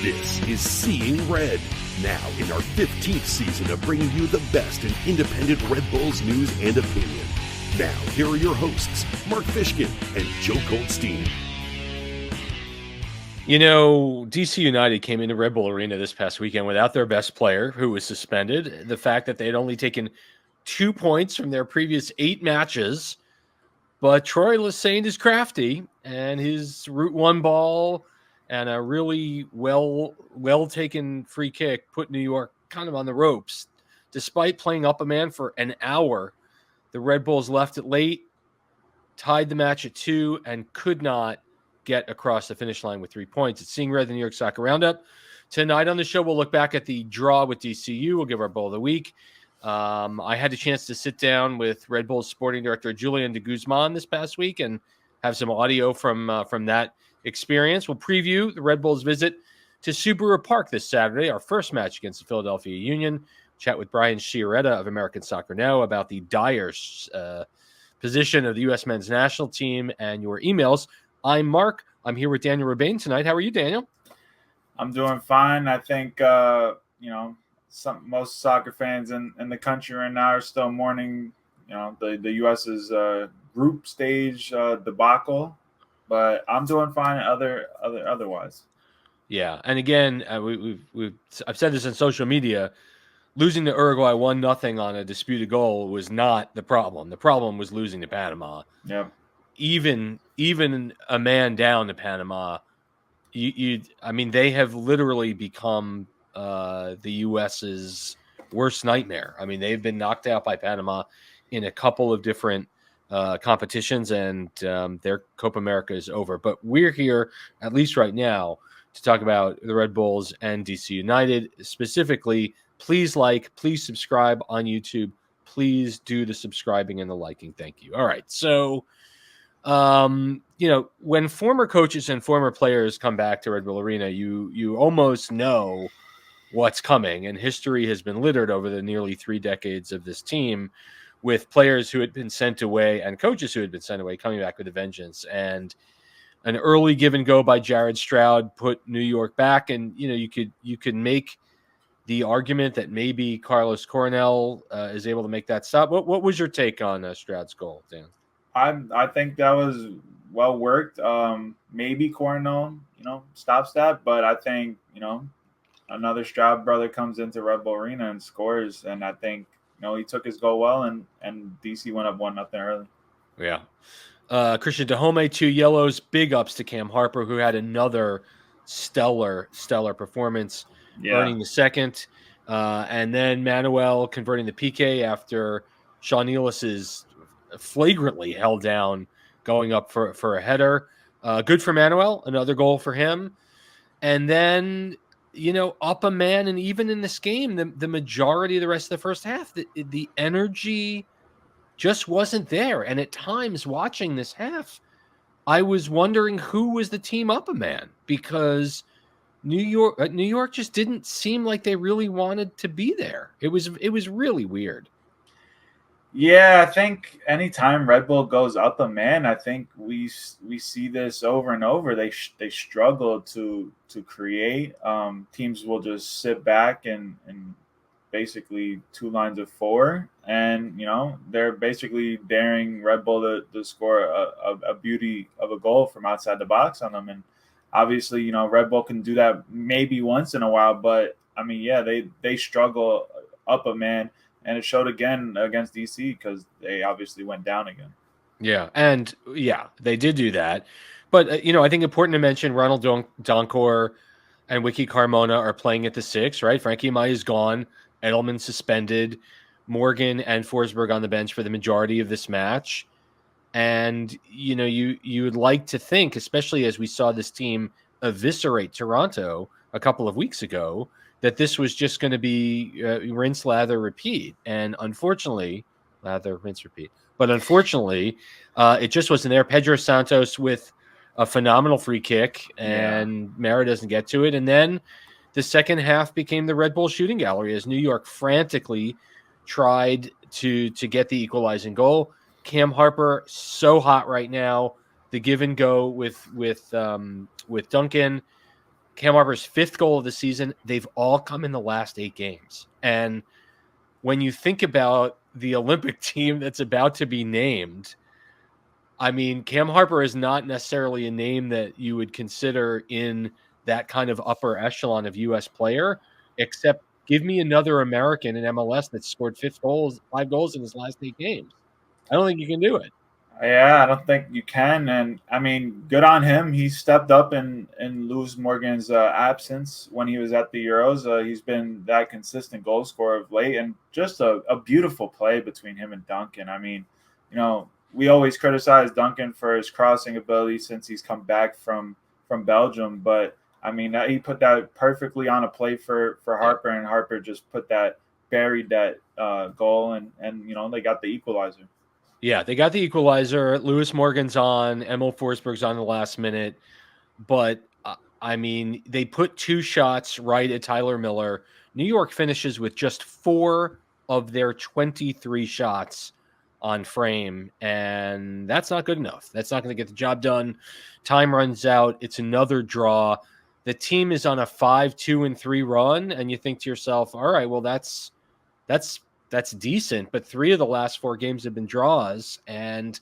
This is Seeing Red, now in our 15th season of bringing you the best in independent Red Bulls news and opinion. Now, here are your hosts, Mark Fishkin and Joe Goldstein. You know, DC United came into Red Bull Arena this past weekend without their best player, who was suspended. The fact that they had only taken 2 points from their previous 8 matches. But Troy Lesesne is crafty, and his Route 1 ball and a really well-taken free kick put New York kind of on the ropes. Despite playing up a man for an hour, the Red Bulls left it late, tied the match at 2, and could not get across the finish line with 3 points. It's Seeing Red, the New York Soccer Roundup. Tonight on the show, we'll look back at the draw with DCU. We'll give our Bull of the Week. I had a chance to sit down with Red Bull's sporting director, Julian de Guzman, this past week and have some audio from that experience. We'll preview the Red Bulls' visit to Subaru Park this Saturday, our first match against the Philadelphia Union. Chat with Brian Sciaretta of American Soccer Now about the dire position of the U.S. men's national team and your emails. I'm Mark. I'm here with Daniel Rebane tonight. How are you, Daniel? I'm doing fine. I think, most soccer fans in the country right now are still mourning, the U.S.'s group stage debacle. But I'm doing fine otherwise. Yeah, and again, I've said this on social media. Losing to Uruguay 1-0 on a disputed goal was not the problem. The problem was losing to Panama. Yeah. Even a man down to Panama, they have literally become the U.S.'s worst nightmare. I mean, they've been knocked out by Panama in a couple of different competitions, and their Copa America is over. But we're here, at least right now, to talk about the Red Bulls and DC United. Specifically, please subscribe on YouTube. Please do the subscribing and the liking. Thank you. All right. So, when former coaches and former players come back to Red Bull Arena, you almost know what's coming. And history has been littered over the nearly 3 decades of this team with players who had been sent away and coaches who had been sent away coming back with a vengeance. And an early give and go by Jared Stroud put New York back. And, you could make the argument that maybe Carlos Coronel is able to make that stop. What was your take on Stroud's goal, Dan? I think that was well worked. Maybe Coronel, stops that, but I think, another Stroud brother comes into Red Bull Arena and scores, and I think, he took his goal well, and DC went up 1-0 early. Yeah. Christian Dahome, 2 yellows, big ups to Cam Harper, who had another stellar performance, earning the second. And then Manuel converting the PK after Sean Nealis flagrantly held down going up for a header. Good for Manuel, another goal for him. And then, up a man, and even in this game, the majority of the rest of the first half, the energy just wasn't there. And at times watching this half, I was wondering who was the team up a man, because New York just didn't seem like they really wanted to be there. It was really weird. Yeah, I think anytime Red Bull goes up a man, I think we see this over and over. They struggle to create. Teams will just sit back and basically 2 lines of 4, and they're basically daring Red Bull to score a beauty of a goal from outside the box on them. And obviously, Red Bull can do that maybe once in a while, but they struggle up a man. And it showed again against DC because they obviously went down again. Yeah, and they did do that. But, I think important to mention Ronald Donkor and Wiki Carmona are playing at the 6, right? Frankie Mai is gone. Edelman suspended. Morgan and Forsberg on the bench for the majority of this match. And, you would like to think, especially as we saw this team eviscerate Toronto a couple of weeks ago, that this was just going to be rinse, lather, repeat. And unfortunately, lather, rinse, repeat. But unfortunately, it just wasn't there. Pedro Santos with a phenomenal free kick, and Mara doesn't get to it. And then the second half became the Red Bull shooting gallery as New York frantically tried to get the equalizing goal. Cam Harper, so hot right now. The give and go with Duncan. Cam Harper's 5th goal of the season. They've all come in the last 8 games. And when you think about the Olympic team that's about to be named, I mean, Cam Harper is not necessarily a name that you would consider in that kind of upper echelon of U.S. player, except give me another American in MLS that scored 5 goals in his last 8 games. I don't think you can do it. Yeah, I don't think you can. And I mean, good on him. He stepped up in Lewis Morgan's absence when he was at the Euros. He's been that consistent goal scorer of late, and just a beautiful play between him and Duncan. I mean, you know, we always criticize Duncan for his crossing ability since he's come back from Belgium, but I mean, he put that perfectly on a play for Harper, and Harper just buried that goal, and you know, they got the equalizer. Yeah, they got the equalizer. Lewis Morgan's on. Emil Forsberg's on the last minute. But, I mean, they put 2 shots right at Tyler Miller. New York finishes with just 4 of their 23 shots on frame, and that's not good enough. That's not going to get the job done. Time runs out. It's another draw. The team is on a 5-2-3 run, and you think to yourself, all right, well, that's decent, but 3 of the last 4 games have been draws, and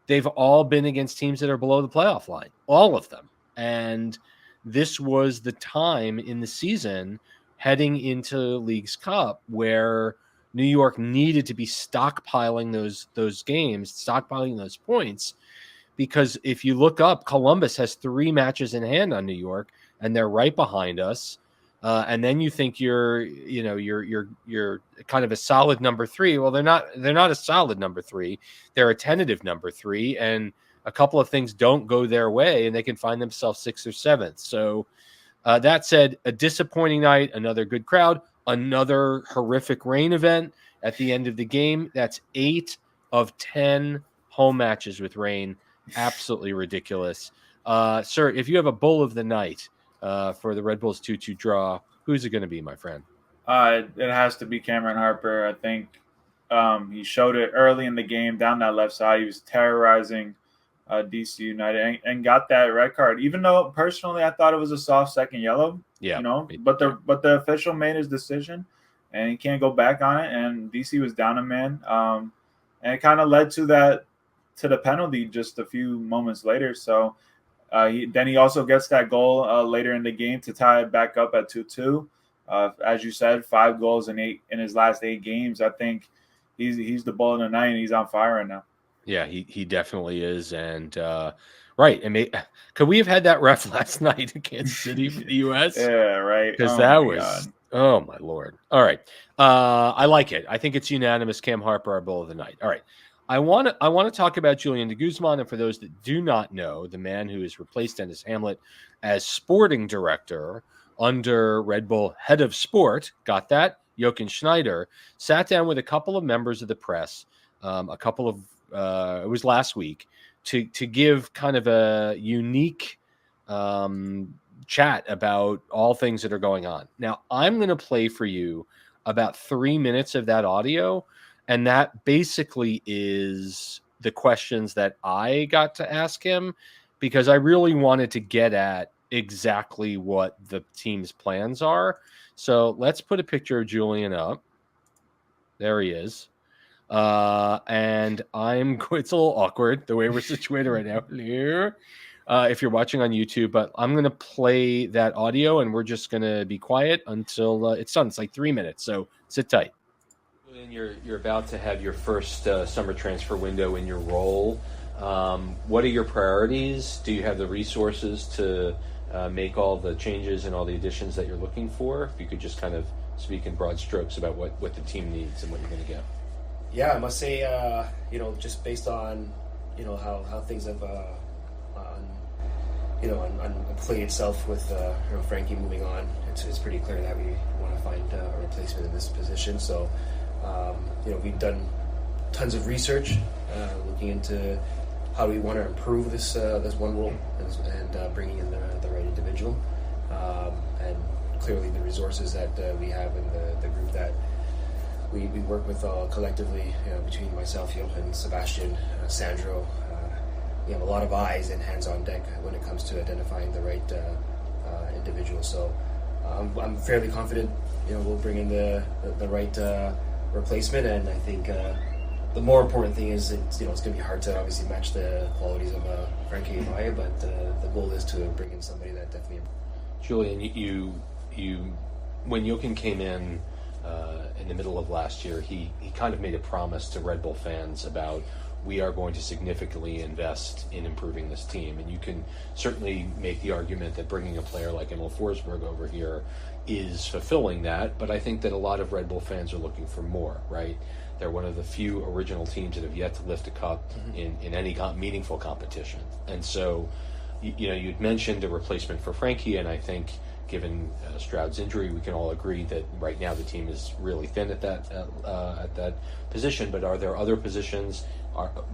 they've all been against teams that are below the playoff line, all of them. And this was the time in the season heading into League's Cup where New York needed to be stockpiling those games, stockpiling those points, because if you look up, Columbus has 3 matches in hand on New York, and they're right behind us. And then you think you're kind of a solid number 3. Well, they're not a solid number 3. They're a tentative number 3, and a couple of things don't go their way, and they can find themselves 6th or 7th. So that said, a disappointing night, another good crowd, another horrific rain event at the end of the game. That's 8 of 10 home matches with rain. Absolutely ridiculous. Sir, if you have a bull of the night for the Red Bulls 2-2 draw, who's it going to be, my friend? It has to be Cameron Harper. I think he showed it early in the game down that left side. He was terrorizing DC United and got that red card. Even though personally I thought it was a soft second yellow. Yeah, you know, but the official made his decision, and he can't go back on it. And DC was down a man, and it kind of led to the penalty just a few moments later. So. He also gets that goal later in the game to tie it back up at 2-2. As you said, 5 goals in his last 8 games. I think he's the bull of the night, and he's on fire right now. Yeah, he definitely is. And right, and could we have had that ref last night in Kansas City for the U.S.? Yeah, right. Because that was God. Oh my Lord. All right, I like it. I think it's unanimous. Cam Harper, our bull of the night. All right. I want to talk about Julian de Guzman, and for those that do not know, the man who has replaced Dennis Hamlet as sporting director under Red Bull head of sport, got that? Jochen Schneider, sat down with a couple of members of the press, it was last week, to give kind of a unique chat about all things that are going on. Now, I'm going to play for you about 3 minutes of that audio. And that basically is the questions that I got to ask him, because I really wanted to get at exactly what the team's plans are. So let's put a picture of Julian up. There he is. And it's a little awkward the way we're situated right now here, if you're watching on YouTube, but I'm going to play that audio, and we're just going to be quiet until it's done. It's like 3 minutes. So sit tight. You're about to have your first summer transfer window in your role. What are your priorities? Do you have the resources to make all the changes and all the additions that you're looking for? If you could just kind of speak in broad strokes about what the team needs and what you're going to get. Yeah, I must say, just based on, how things have on play itself with Frankie moving on, it's pretty clear that we want to find a replacement in this position. So. We've done tons of research, looking into how we want to improve this one role and bringing in the right individual, and clearly the resources that we have in the group that we work with collectively, between myself, Johan, Sebastian, Sandro. We have a lot of eyes and hands on deck when it comes to identifying the right individual. So I'm fairly confident, we'll bring in the right replacement, and I think the more important thing is it's going to be hard to obviously match the qualities of Frankie Amaya, but the goal is to bring in somebody that definitely. Julian, you when Jochen came in the middle of last year, he kind of made a promise to Red Bull fans about, we are going to significantly invest in improving this team. And you can certainly make the argument that bringing a player like Emil Forsberg over here is fulfilling that, but I think that a lot of Red Bull fans are looking for more, right? They're one of the few original teams that have yet to lift a cup in any meaningful competition. And so, you'd mentioned a replacement for Frankie, and I think given Stroud's injury, we can all agree that right now the team is really thin at that position. But are there other positions?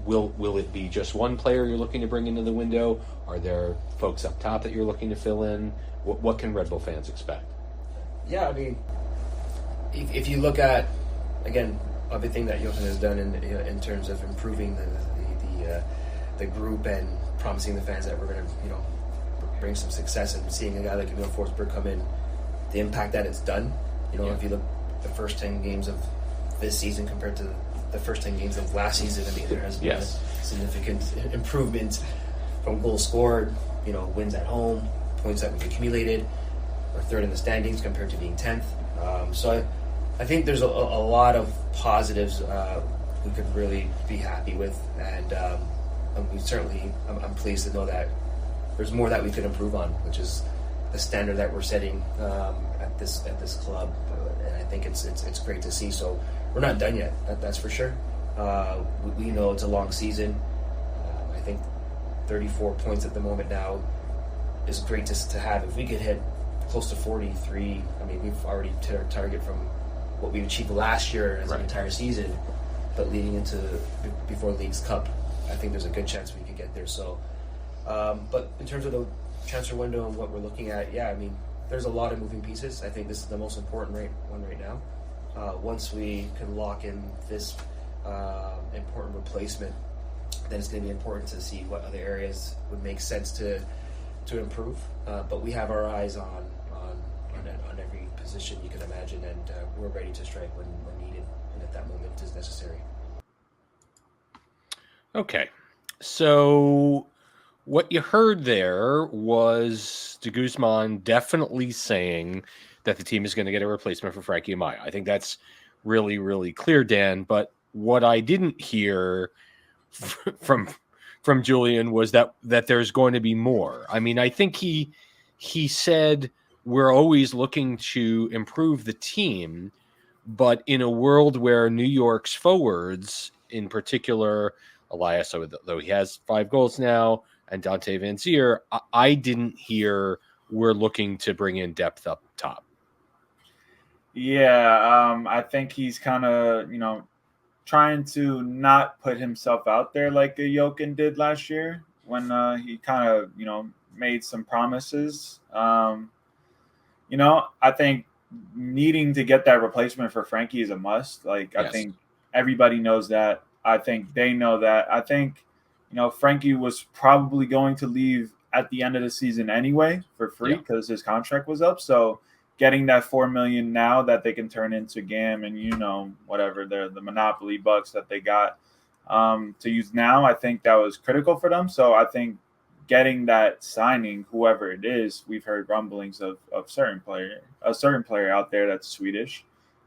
Will it be just one player you're looking to bring into the window? Are there folks up top that you're looking to fill in? What can Red Bull fans expect? Yeah, I mean, if you look at, again, everything that Jochen has done in terms of improving the group and promising the fans that we're going to bring some success, and seeing a guy like Emil Forsberg come in, the impact that it's done. If you look the first 10 games of this season compared to the first 10 games of last season, I mean, there has been a significant improvement from goals scored, wins at home, points that we've accumulated. We're third in the standings compared to being 10th. So I think there's a lot of positives we could really be happy with, and I'm pleased to know that there's more that we could improve on, which is the standard that we're setting at this club, and I think it's great to see. So we're not done yet, that's for sure. We know it's a long season. I think 34 points at the moment now is great to have. If we could hit close to 43, I mean, we've already hit our target from what we achieved last year as an entire season, but leading into before League's Cup, I think there's a good chance we could get there. So, but in terms of the transfer window and what we're looking at, I mean, there's a lot of moving pieces. I think this is the most important one right now. Once we can lock in this important replacement, then it's going to be important to see what other areas would make sense to improve. But we have our eyes on every position you can imagine, and we're ready to strike when needed and at that moment is necessary. Okay, so what you heard there was de Guzman definitely saying that the team is going to get a replacement for Frankie Amaya. I think that's really, really clear, Dan. But what I didn't hear from Julian was that there's going to be more. I mean, I think he said we're always looking to improve the team, but in a world where New York's forwards, in particular, Elias, though he has 5 goals now, and Dante Van Zier, I didn't hear we're looking to bring in depth up top. Yeah, I think he's kind of, trying to not put himself out there like a Jochen did last year when he kind of, made some promises. I think needing to get that replacement for Frankie is a must. Yes. I think everybody knows that. I think they know that. I think, Frankie was probably going to leave at the end of the season anyway for free because his contract was up. So getting that $4 million now that they can turn into GAM and, whatever the monopoly bucks that they got to use now, I think that was critical for them. So I think getting that signing, whoever it is, we've heard rumblings of a certain player out there that's Swedish.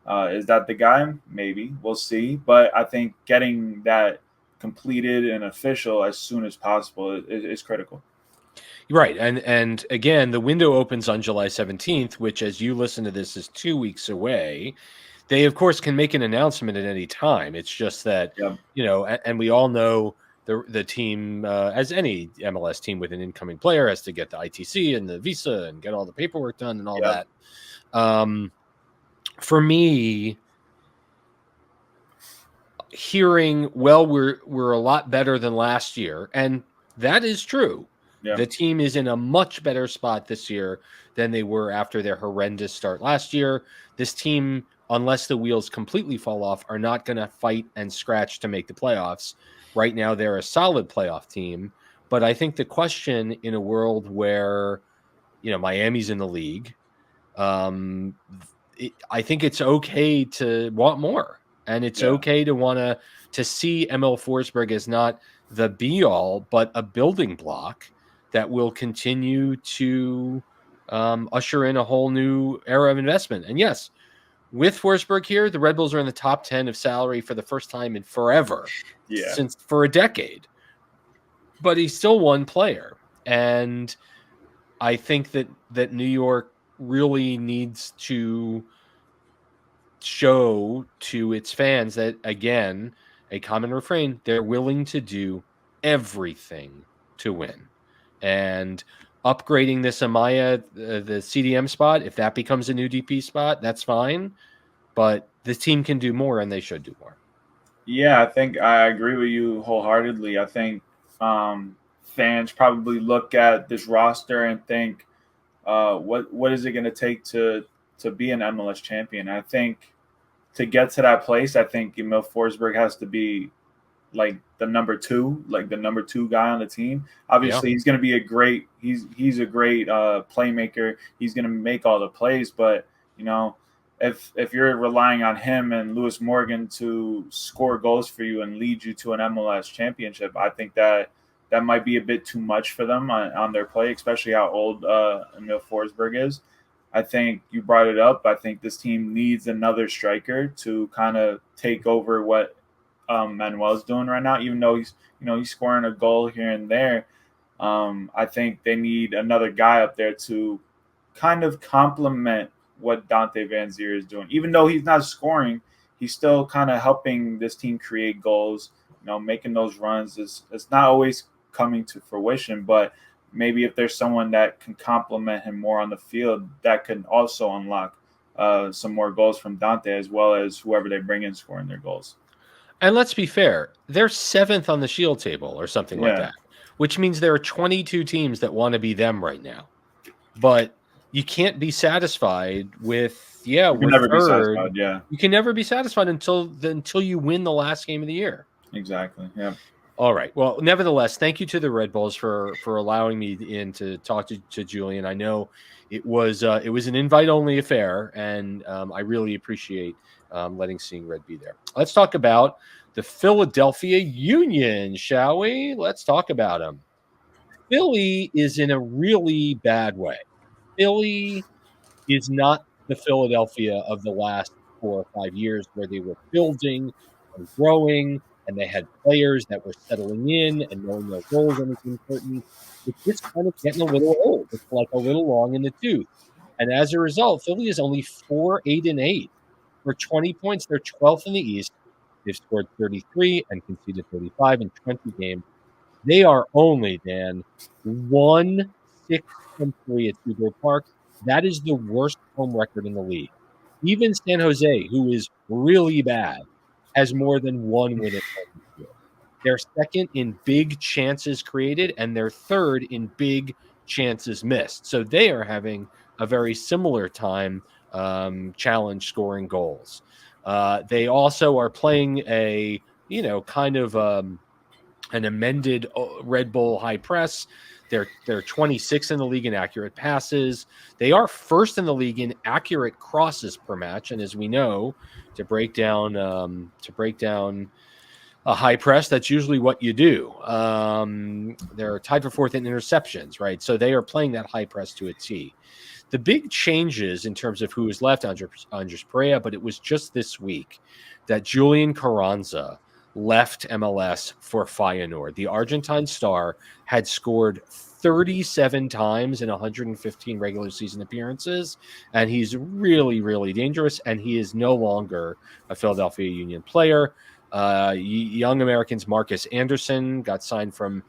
Is that the guy? Maybe. We'll see. But I think getting that completed and official as soon as possible is critical. Right. And again, the window opens on July 17th, which as you listen to this is 2 weeks away. They, of course, can make an announcement at any time. It's just that, and we all know the team, as any MLS team with an incoming player, has to get the ITC and the visa and get all the paperwork done and all that. For me, hearing, we're a lot better than last year, and that is true. Yeah. The team is in a much better spot this year than they were after their horrendous start last year. This team, unless the wheels completely fall off, are not going to fight and scratch to make the playoffs. Right now, they're a solid playoff team. But I think the question in a world where Miami's in the league. I think it's okay to want more, and it's okay to want to see ML Forsberg as not the be all, but a building block that will continue to usher in a whole new era of investment. And yes, with Forsberg here, the Red Bulls are in the top 10 of salary for the first time in forever, since for a decade. But he's still one player, and I think that New York really needs to show to its fans that, again, a common refrain, they're willing to do everything to win. And upgrading this Amaya, the CDM spot, if that becomes a new DP spot, that's fine. But the team can do more, and they should do more. Yeah, I think I agree with you wholeheartedly. I think fans probably look at this roster and think, what is it going to take to be an MLS champion? I think to get to that place, I think Emil Forsberg has to be like the number two guy on the team. Obviously, he's going to be a great playmaker. He's going to make all the plays, but if you're relying on him and Lewis Morgan to score goals for you and lead you to an MLS championship, I think that might be a bit too much for them on their play, especially how old Emil Forsberg is. I think you brought it up. I think this team needs another striker to kind of take over what Manuel's doing right now, even though he's scoring a goal here and there. I think they need another guy up there to kind of complement what Dante Van Zier is doing. Even though he's not scoring, he's still kind of helping this team create goals, making those runs. It's not always coming to fruition, but maybe if there's someone that can complement him more on the field, that can also unlock some more goals from Dante, as well as whoever they bring in scoring their goals. And let's be fair, they're 7th on the Shield table or something like that, which means there are 22 teams that want to be them right now. But you can't be satisfied with, you can never be satisfied. You can never be satisfied until you win the last game of the year. Exactly. Yeah. All right. Well, nevertheless, thank you to the Red Bulls for allowing me in to talk to Julian. I know it was an invite-only affair, and I really appreciate letting Seeing Red be there. Let's talk about the Philadelphia Union, shall we? Let's talk about them. Philly is in a really bad way. Philly is not the Philadelphia of the last 4 or 5 years where they were building and growing, and they had players that were settling in and knowing their roles on the team curtain. It's just kind of getting a little old. It's like a little long in the tooth. And as a result, Philly is only 4-8-8. For 20 points, they're 12th in the East. They've scored 33 and conceded 35 in 20 games. They are only, Dan, 1-6-3 at Subaru Park. That is the worst home record in the league. Even San Jose, who is really bad, has more than one win at home. They're second in big chances created, and they're third in big chances missed. So they are having a very similar time challenge scoring goals. They also are playing a, kind of an amended Red Bull high press. They're 26th in the league in accurate passes. They are first in the league in accurate crosses per match. And as we know, to break down a high press, that's usually what you do. They're tied for fourth in interceptions, right? So they are playing that high press to a T. The big changes in terms of who is left, Andres Perea, but it was just this week that Julian Carranza left MLS for Feyenoord. The Argentine star had scored 37 times in 115 regular season appearances, and he's really, really dangerous, and he is no longer a Philadelphia Union player. Young Americans Marcus Anderson got signed from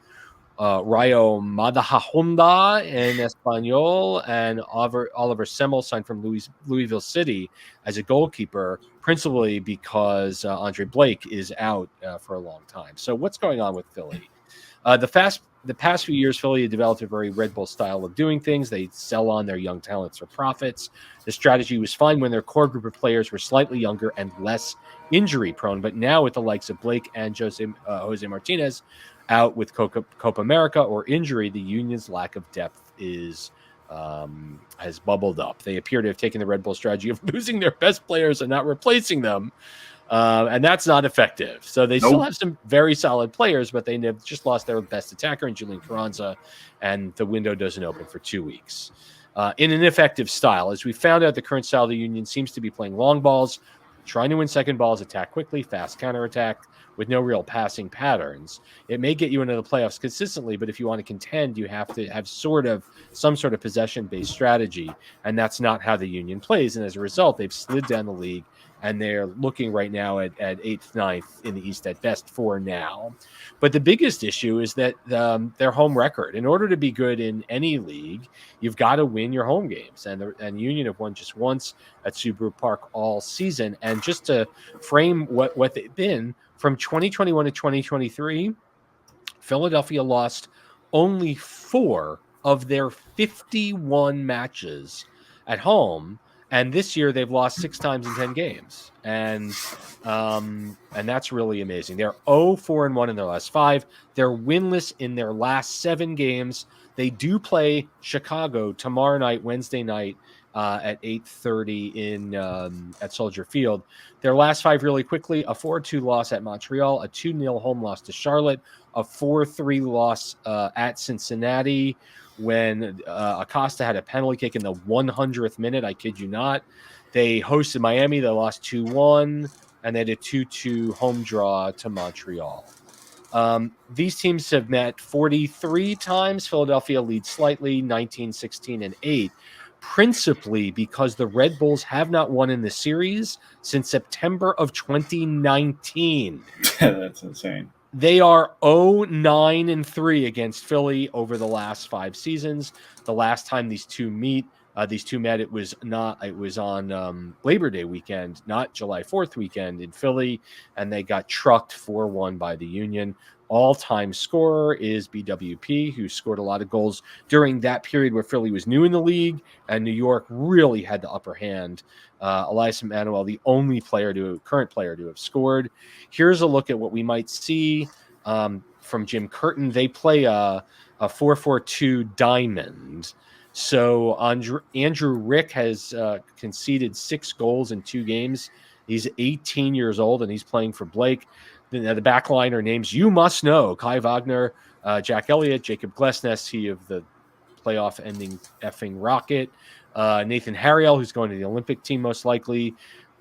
Rayo Majadahonda in Espanol, and Oliver Semmel signed from Louisville City as a goalkeeper, principally because Andre Blake is out for a long time. So what's going on with Philly? The past few years, Philly had developed a very Red Bull style of doing things. They sell on their young talents for profits. The strategy was fine when their core group of players were slightly younger and less injury prone. But now with the likes of Blake and Jose Martinez out with Copa America or injury, the Union's lack of depth is has bubbled up. They appear to have taken the Red Bull strategy of losing their best players and not replacing them. And that's not effective. So they still have some very solid players, but they have just lost their best attacker in Julian Carranza, and the window doesn't open for 2 weeks. In an effective style, as we found out, the current style of the Union seems to be playing long balls, trying to win second balls, attack quickly, fast counterattack with no real passing patterns. It may get you into the playoffs consistently, but if you want to contend, you have to have some sort of possession-based strategy, and that's not how the Union plays. And as a result, they've slid down the league, and they're looking right now at 8th, 9th in the East at best for now. But the biggest issue is that their home record. In order to be good in any league, you've got to win your home games. And Union have won just once at Subaru Park all season. And just to frame what they've been, from 2021 to 2023, Philadelphia lost only 4 of their 51 matches at home. And this year they've lost 6 times in 10 games. And that's really amazing. They're 0-4-1 in their last 5. They're winless in their last 7 games. They do play Chicago tomorrow night, Wednesday night, at 8:30 at Soldier Field. Their last 5 really quickly: a 4-2 loss at Montreal, a 2-0 home loss to Charlotte, a 4-3 loss at Cincinnati when Acosta had a penalty kick in the 100th minute. I kid you not. They hosted Miami. They lost 2-1, and they had a 2-2 home draw to Montreal. These teams have met 43 times. Philadelphia leads slightly, 19, 16, and 8. Principally because the Red Bulls have not won in the series since September of 2019. That's insane. They are 0-9-3 against Philly over the last 5 seasons. The last time these two met, it was on Labor Day weekend, not July 4th weekend in Philly, and they got trucked 4-1 by the Union. All-time scorer is BWP, who scored a lot of goals during that period where Philly was new in the league and New York really had the upper hand. Elias Emmanuel, the only current player to have scored. Here's a look at what we might see from Jim Curtin. They play a 4-4-2 diamond. So Andrew Rick has conceded 6 goals in 2 games. He's 18 years old, and he's playing for Blake. The back line are names you must know: Kai Wagner, Jack Elliott, Jacob Glesnes, he of the playoff-ending effing Rocket, Nathan Harriel, who's going to the Olympic team most likely.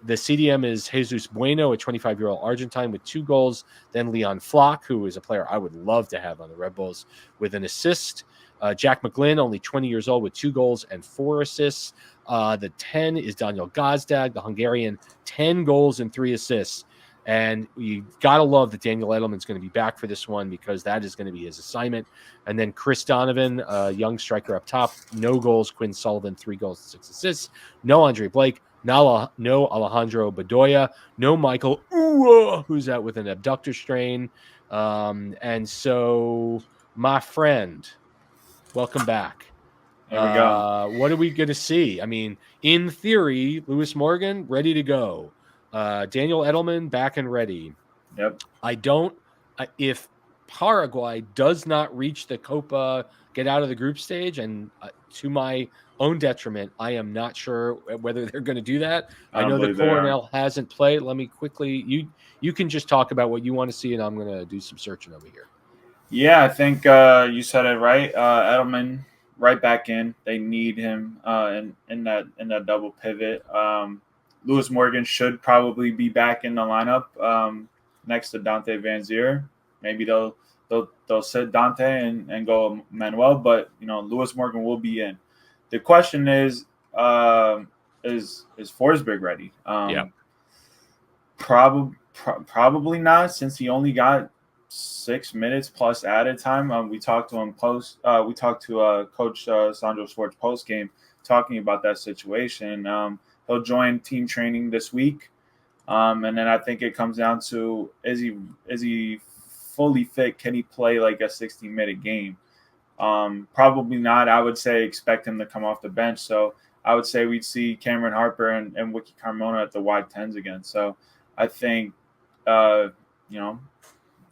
The CDM is Jesus Bueno, a 25-year-old Argentine with 2 goals. Then Leon Flock, who is a player I would love to have on the Red Bulls, with an assist. Jack McGlynn, only 20 years old, with 2 goals and 4 assists. The 10 is Daniel Gazdag, the Hungarian, 10 goals and 3 assists. And you got to love that Daniel Edelman's going to be back for this one, because that is going to be his assignment. And then Chris Donovan, a young striker up top, no goals. Quinn Sullivan, 3 goals and 6 assists. No Andre Blake. No Alejandro Bedoya. No Michael Ua, who's out with an abductor strain. And so, my friend, welcome back. There we go. What are we going to see? I mean, in theory, Lewis Morgan, ready to go. Daniel Edelman, back and ready. Yep. If Paraguay does not reach the Copa, get out of the group stage, and to my own detriment, I am not sure whether they're going to do that. I know that Coronel hasn't played. Let me quickly, you can just talk about what you want to see, and I'm going to do some searching over here. Yeah, I think you said it right. Edelman right back in. They need him in that double pivot. Lewis Morgan should probably be back in the lineup next to Dante Van Zier. Maybe they'll sit Dante and go Manuel, but Lewis Morgan will be in. The question is Forsberg ready? Yeah. Probably not, since he only got 6 minutes plus added time. We talked to him we talked to Coach Sandro Schwartz post game, talking about that situation. He'll join team training this week, and then I think it comes down to is he fully fit? Can he play like a 60-minute game? Probably not. I would say expect him to come off the bench. So I would say we'd see Cameron Harper and Wiki Carmona at the wide 10s again. So I think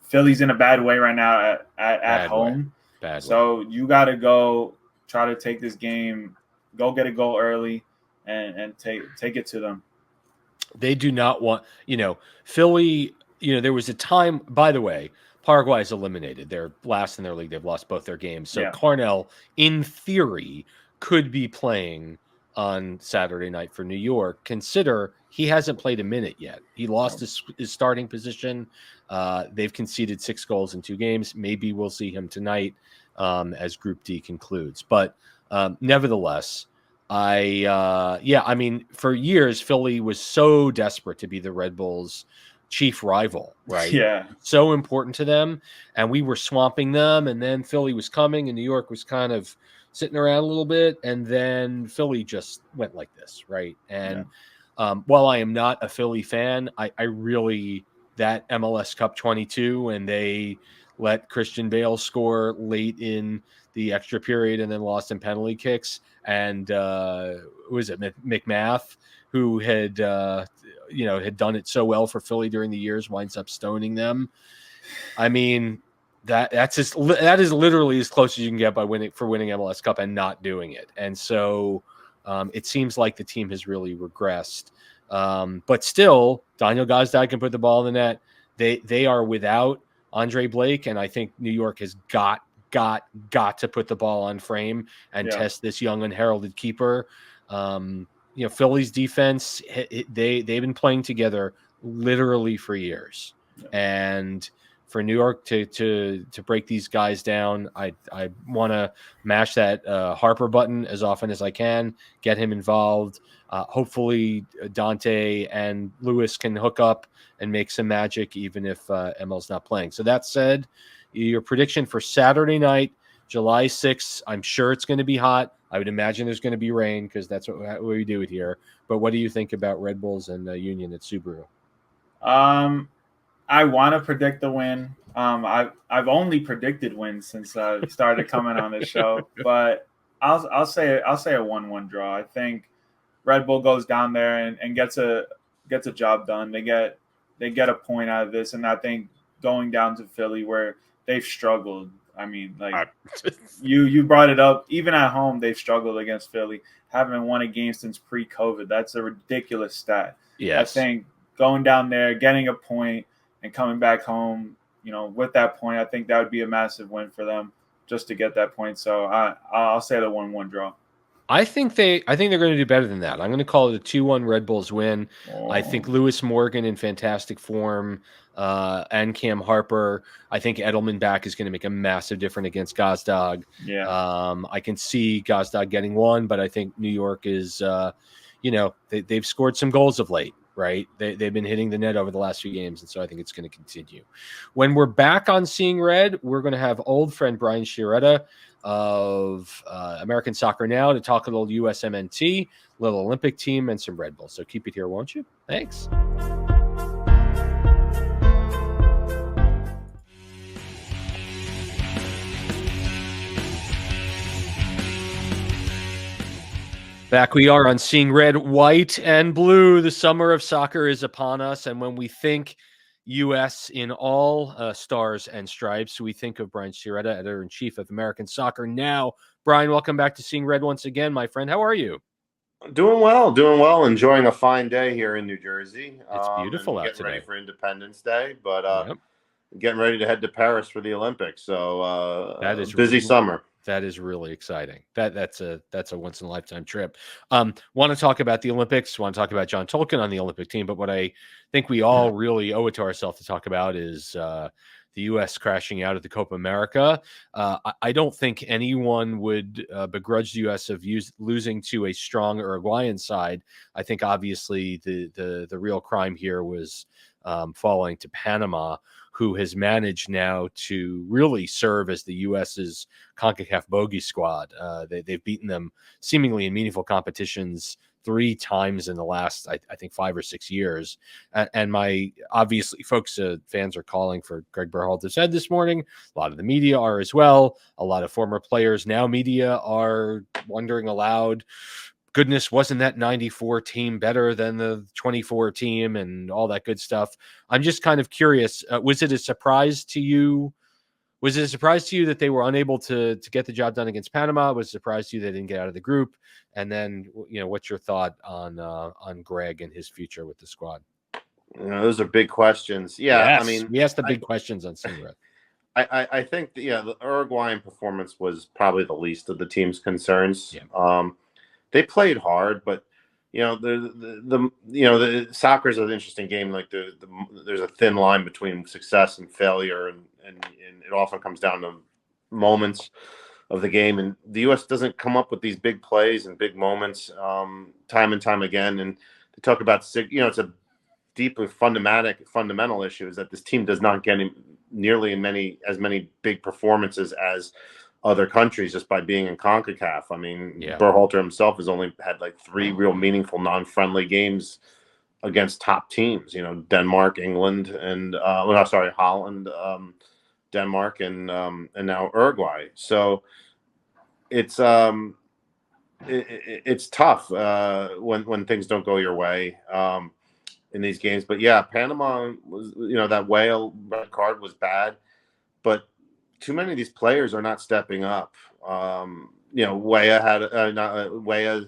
Philly's in a bad way right now at home. Bad so way. You got to go try to take this game, go get a goal early, and take it to them. They do not want, Philly, there was a time, by the way, Paraguay is eliminated. They're last in their league. They've lost both their games. So Carnell, in theory, could be playing on Saturday night for New York. Consider he hasn't played a minute yet. He lost his starting position. They've conceded 6 goals in 2 games. Maybe we'll see him tonight as Group D concludes. But nevertheless, I mean, for years, Philly was so desperate to be the Red Bulls' chief rival, right? Yeah. So important to them. And we were swamping them. And then Philly was coming and New York was kind of sitting around a little bit. And then Philly just went like this, right? And while I am not a Philly fan, I really, that MLS Cup 22, and they let Christian Bale score late in the extra period and then lost in penalty kicks. And who is it, McMath, who had had done it so well for Philly during the years, winds up stoning them. I mean, that is literally as close as you can get by winning MLS Cup and not doing it. And so it seems like the team has really regressed. But still, Daniel Gazdag can put the ball in the net. They are without Andre Blake, and I think New York has got to put the ball on frame and test this young unheralded keeper. Philly's defense, they've been playing together literally for years, and for New York to break these guys down, I want to mash that Harper button as often as I can, get him involved. Hopefully Dante and Lewis can hook up and make some magic, even if ML's not playing. So that said, your prediction for Saturday night, July 6th, I'm sure it's going to be hot. I would imagine there's going to be rain because that's what we do it here. But what do you think about Red Bulls and Union at Subaru? I want to predict the win. I've only predicted wins since I started coming on this show, but I'll say a 1-1 draw. I think Red Bull goes down there and gets a job done. They get a point out of this, and I think going down to Philly where they've struggled. I mean, like you brought it up. Even at home, they've struggled against Philly. Haven't won a game since pre-COVID. That's a ridiculous stat. Yes. I think going down there, getting a point, and coming back home, with that point, I think that would be a massive win for them just to get that point. So I'll say the 1-1 draw. I think they're going to do better than that. I'm going to call it a 2-1 Red Bulls win. I think Lewis Morgan in fantastic form, and Cam Harper. I think Edelman back is going to make a massive difference against Gazdag. Yeah. I can see Gazdag getting one, but I think New York is, they've scored some goals of late. Right. They've been hitting the net over the last few games. And so I think it's going to continue. When we're back on Seeing Red, we're going to have old friend Brian Sciaretta of American Soccer Now to talk a little USMNT, little Olympic team, and some Red Bulls. So keep it here, won't you? Thanks. Back we are on Seeing Red, White, and Blue. The summer of soccer is upon us, and when we think U.S. in all stars and stripes, we think of Brian Sciaretta, editor-in-chief of American Soccer Now. Brian, welcome back to Seeing Red once again, my friend. How are you? Doing well. Enjoying a fine day here in New Jersey. It's beautiful out today. Getting ready for Independence Day, but getting ready to head to Paris for the Olympics. So that is busy summer. That is really exciting. That's a once in a lifetime trip. Want to talk about the Olympics? Want to talk about John Tolkien on the Olympic team? But what I think we all really owe it to ourselves to talk about is the U.S. crashing out of the Copa America. I don't think anyone would begrudge the U.S. of losing to a strong Uruguayan side. I think obviously the real crime here was falling to Panama, who has managed now to really serve as the U.S.'s CONCACAF bogey squad. They've beaten them seemingly in meaningful competitions 3 times in the last, I think, 5 or 6 years. And obviously, folks, fans are calling for Greg Berhalter's head this morning. A lot of the media are as well. A lot of former players, now media, are wondering aloud, goodness, wasn't that 94 team better than the 24 team and all that good stuff? I'm just kind of curious. Was it a surprise to you Was it a surprise to you that they were unable to get the job done against Panama? Was it a surprise to you they didn't get out of the group? And then, what's your thought on Greg and his future with the squad? Those are big questions. Yeah, yes, I mean, we asked the big questions on Sciaretta. I think the Uruguayan performance was probably the least of the team's concerns. Yeah. They played hard, but the soccer is an interesting game. Like there's a thin line between success and failure, and it often comes down to moments of the game. And the U.S. doesn't come up with these big plays and big moments time and time again. And they talk about it's a deeply fundamental issue is that this team does not get nearly as many big performances as other countries just by being in CONCACAF. I mean, Berhalter himself has only had like 3 real meaningful non-friendly games against top teams, Denmark, England, and Holland, Denmark, and now Uruguay. So it's tough when things don't go your way in these games. But yeah, Panama was, that whale red card was bad, but too many of these players are not stepping up. Weah had Weah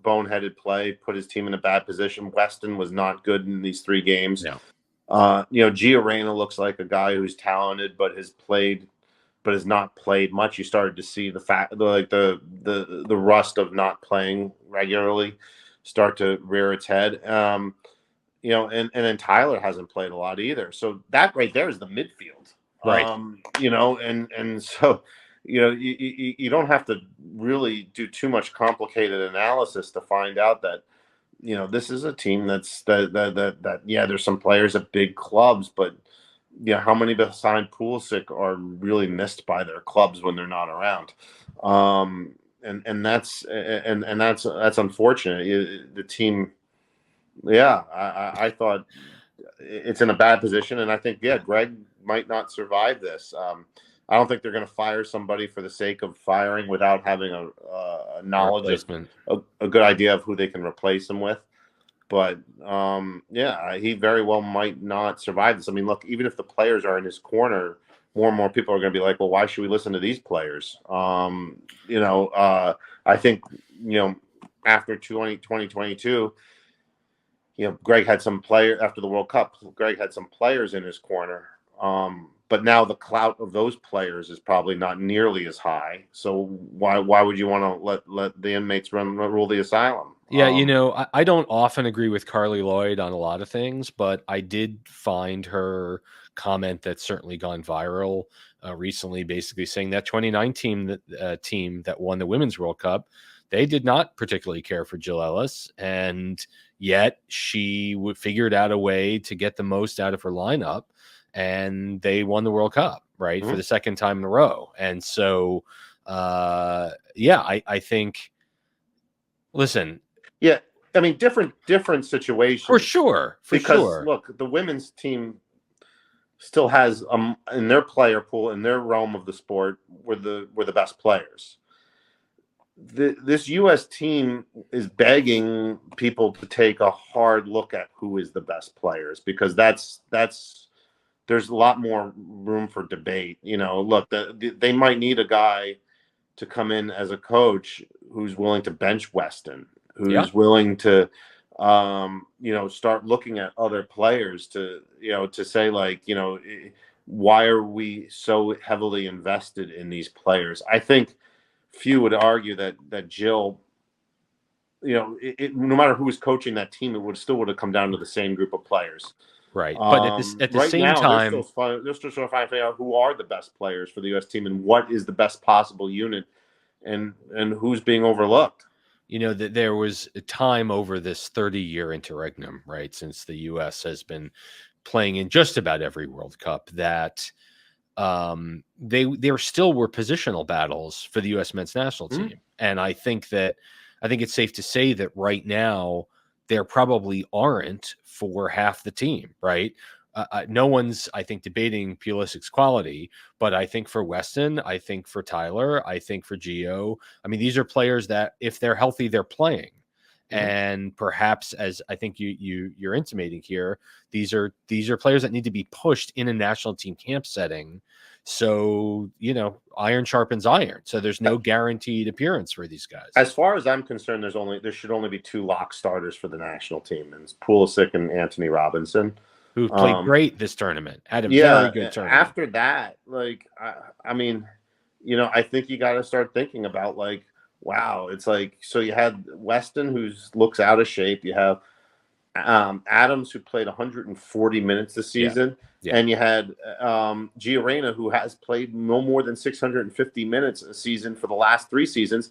boneheaded play, put his team in a bad position. Weston was not good in these 3 games. No. Gio Reyna looks like a guy who's talented, but has not played much. You started to see the rust of not playing regularly start to rear its head. And then Tyler hasn't played a lot either. So that right there is the midfield. Right. And so, you don't have to really do too much complicated analysis to find out that, this is a team that there's some players at big clubs, but how many beside Pulisic are really missed by their clubs when they're not around? And that's unfortunate. The team, I thought it's in a bad position, and I think Greg might not survive this. I don't think they're going to fire somebody for the sake of firing without having a knowledge of a good idea of who they can replace him with. But he very well might not survive this. I mean, look, even if the players are in his corner, more and more people are going to be like, well, why should we listen to these players? I think after 2022. Greg had some after the World Cup. Greg had some players in his corner, but now the clout of those players is probably not nearly as high. So why would you want to let the inmates rule the asylum? Yeah, I don't often agree with Carly Lloyd on a lot of things, but I did find her comment that's certainly gone viral recently, basically saying that 2019 team that won the Women's World Cup, they did not particularly care for Jill Ellis, and yet she figured out a way to get the most out of her lineup, and they won the World Cup, right, for the second time in a row. And so, I think, listen. Yeah, I mean, different situations. For sure. Look, the women's team still has, in their player pool, in their realm of the sport, were the best players. This U.S. team is begging people to take a hard look at who is the best players, because there's a lot more room for debate. Look, they might need a guy to come in as a coach who's willing to bench Weston, who's willing to, start looking at other players to say, like, why are we so heavily invested in these players? I think few would argue that Jill, no matter who was coaching that team, it would have come down to the same group of players. Right. But at the same time, they're still trying to find out who are the best players for the U.S. team and what is the best possible unit and who's being overlooked. That there was a time over this 30-year interregnum, right, since the U.S. has been playing in just about every World Cup, that there still were positional battles for the U.S. men's national team. And I think it's safe to say that right now there probably aren't for half the team, right? No one's, I think, debating Pulisic's quality, but I think for Weston, I think for Tyler, I think for Gio, I mean, these are players that if they're healthy, they're playing. And perhaps, as I think you're intimating here, these are players that need to be pushed in a national team camp setting So, iron sharpens iron. So there's no guaranteed appearance for these guys. As far as I'm concerned, there should only be 2 lock starters for the national team, and it's Pulisic and Anthony Robinson, who played great this tournament. Had a very good tournament. After that, I mean, I think you got to start thinking about wow, it's so you had Weston, who looks out of shape. You have Adams, who played 140 minutes this season. Yeah. And you had Sciaretta, who has played no more than 650 minutes a season for the last 3 seasons.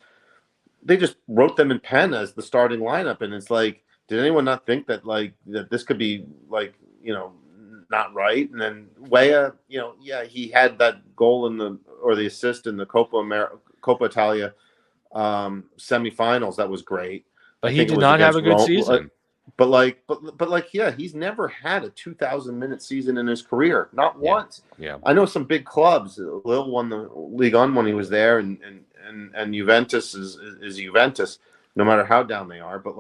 They just wrote them in pen as the starting lineup, and it's did anyone not think that that this could be not right? And then Weah, he had that goal or the assist in the Coppa Italia semifinals. That was great, but he did not have a good season. But he's never had a 2,000-minute season in his career, not once. Yeah, I know some big clubs. Lille won the Ligue 1 when he was there, and Juventus is Juventus, no matter how down they are. But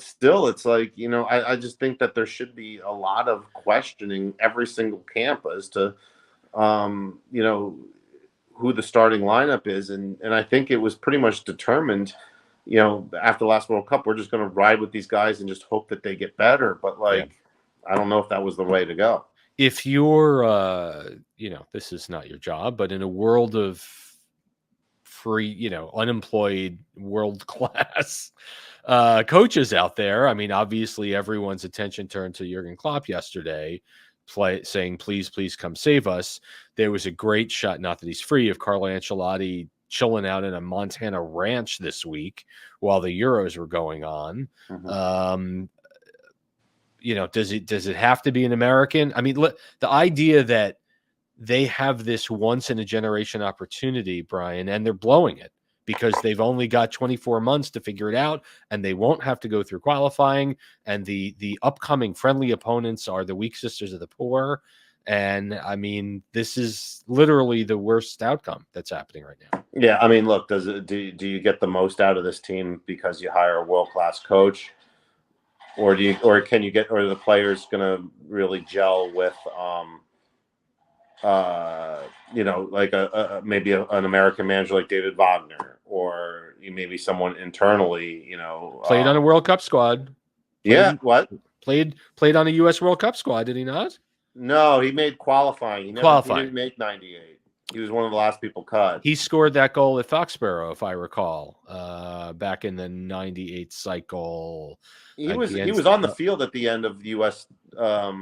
still, it's I just think that there should be a lot of questioning every single camp as to who the starting lineup is, and I think it was pretty much determined. After the last World Cup, we're just going to ride with these guys and just hope that they get better. But I don't know if that was the way to go. If you're, this is not your job, but in a world of free, unemployed, world-class coaches out there, I mean, obviously everyone's attention turned to Jurgen Klopp yesterday, saying, please come save us. There was a great shot, not that he's free, of Carlo Ancelotti chilling out in a Montana ranch this week while the Euros were going on. Mm-hmm. Does it have to be an American? I mean, the idea that they have this once in a generation opportunity, Brian, and they're blowing it because they've only got 24 months to figure it out, and they won't have to go through qualifying. And the upcoming friendly opponents are the weak sisters of the poor. And I mean, this is literally the worst outcome that's happening right now. Yeah, I mean, look, do you get the most out of this team because you hire a world-class coach, or can you get, or are the players going to really gel with maybe an American manager like David Wagner, or maybe someone internally, played on a World Cup squad. Played on a U.S. World Cup squad, did he not? No, he made qualifying. He didn't make 98. He was one of the last people cut. He scored that goal at Foxborough, if I recall, back in the 98 cycle. He was on the field at the end of the U.S. I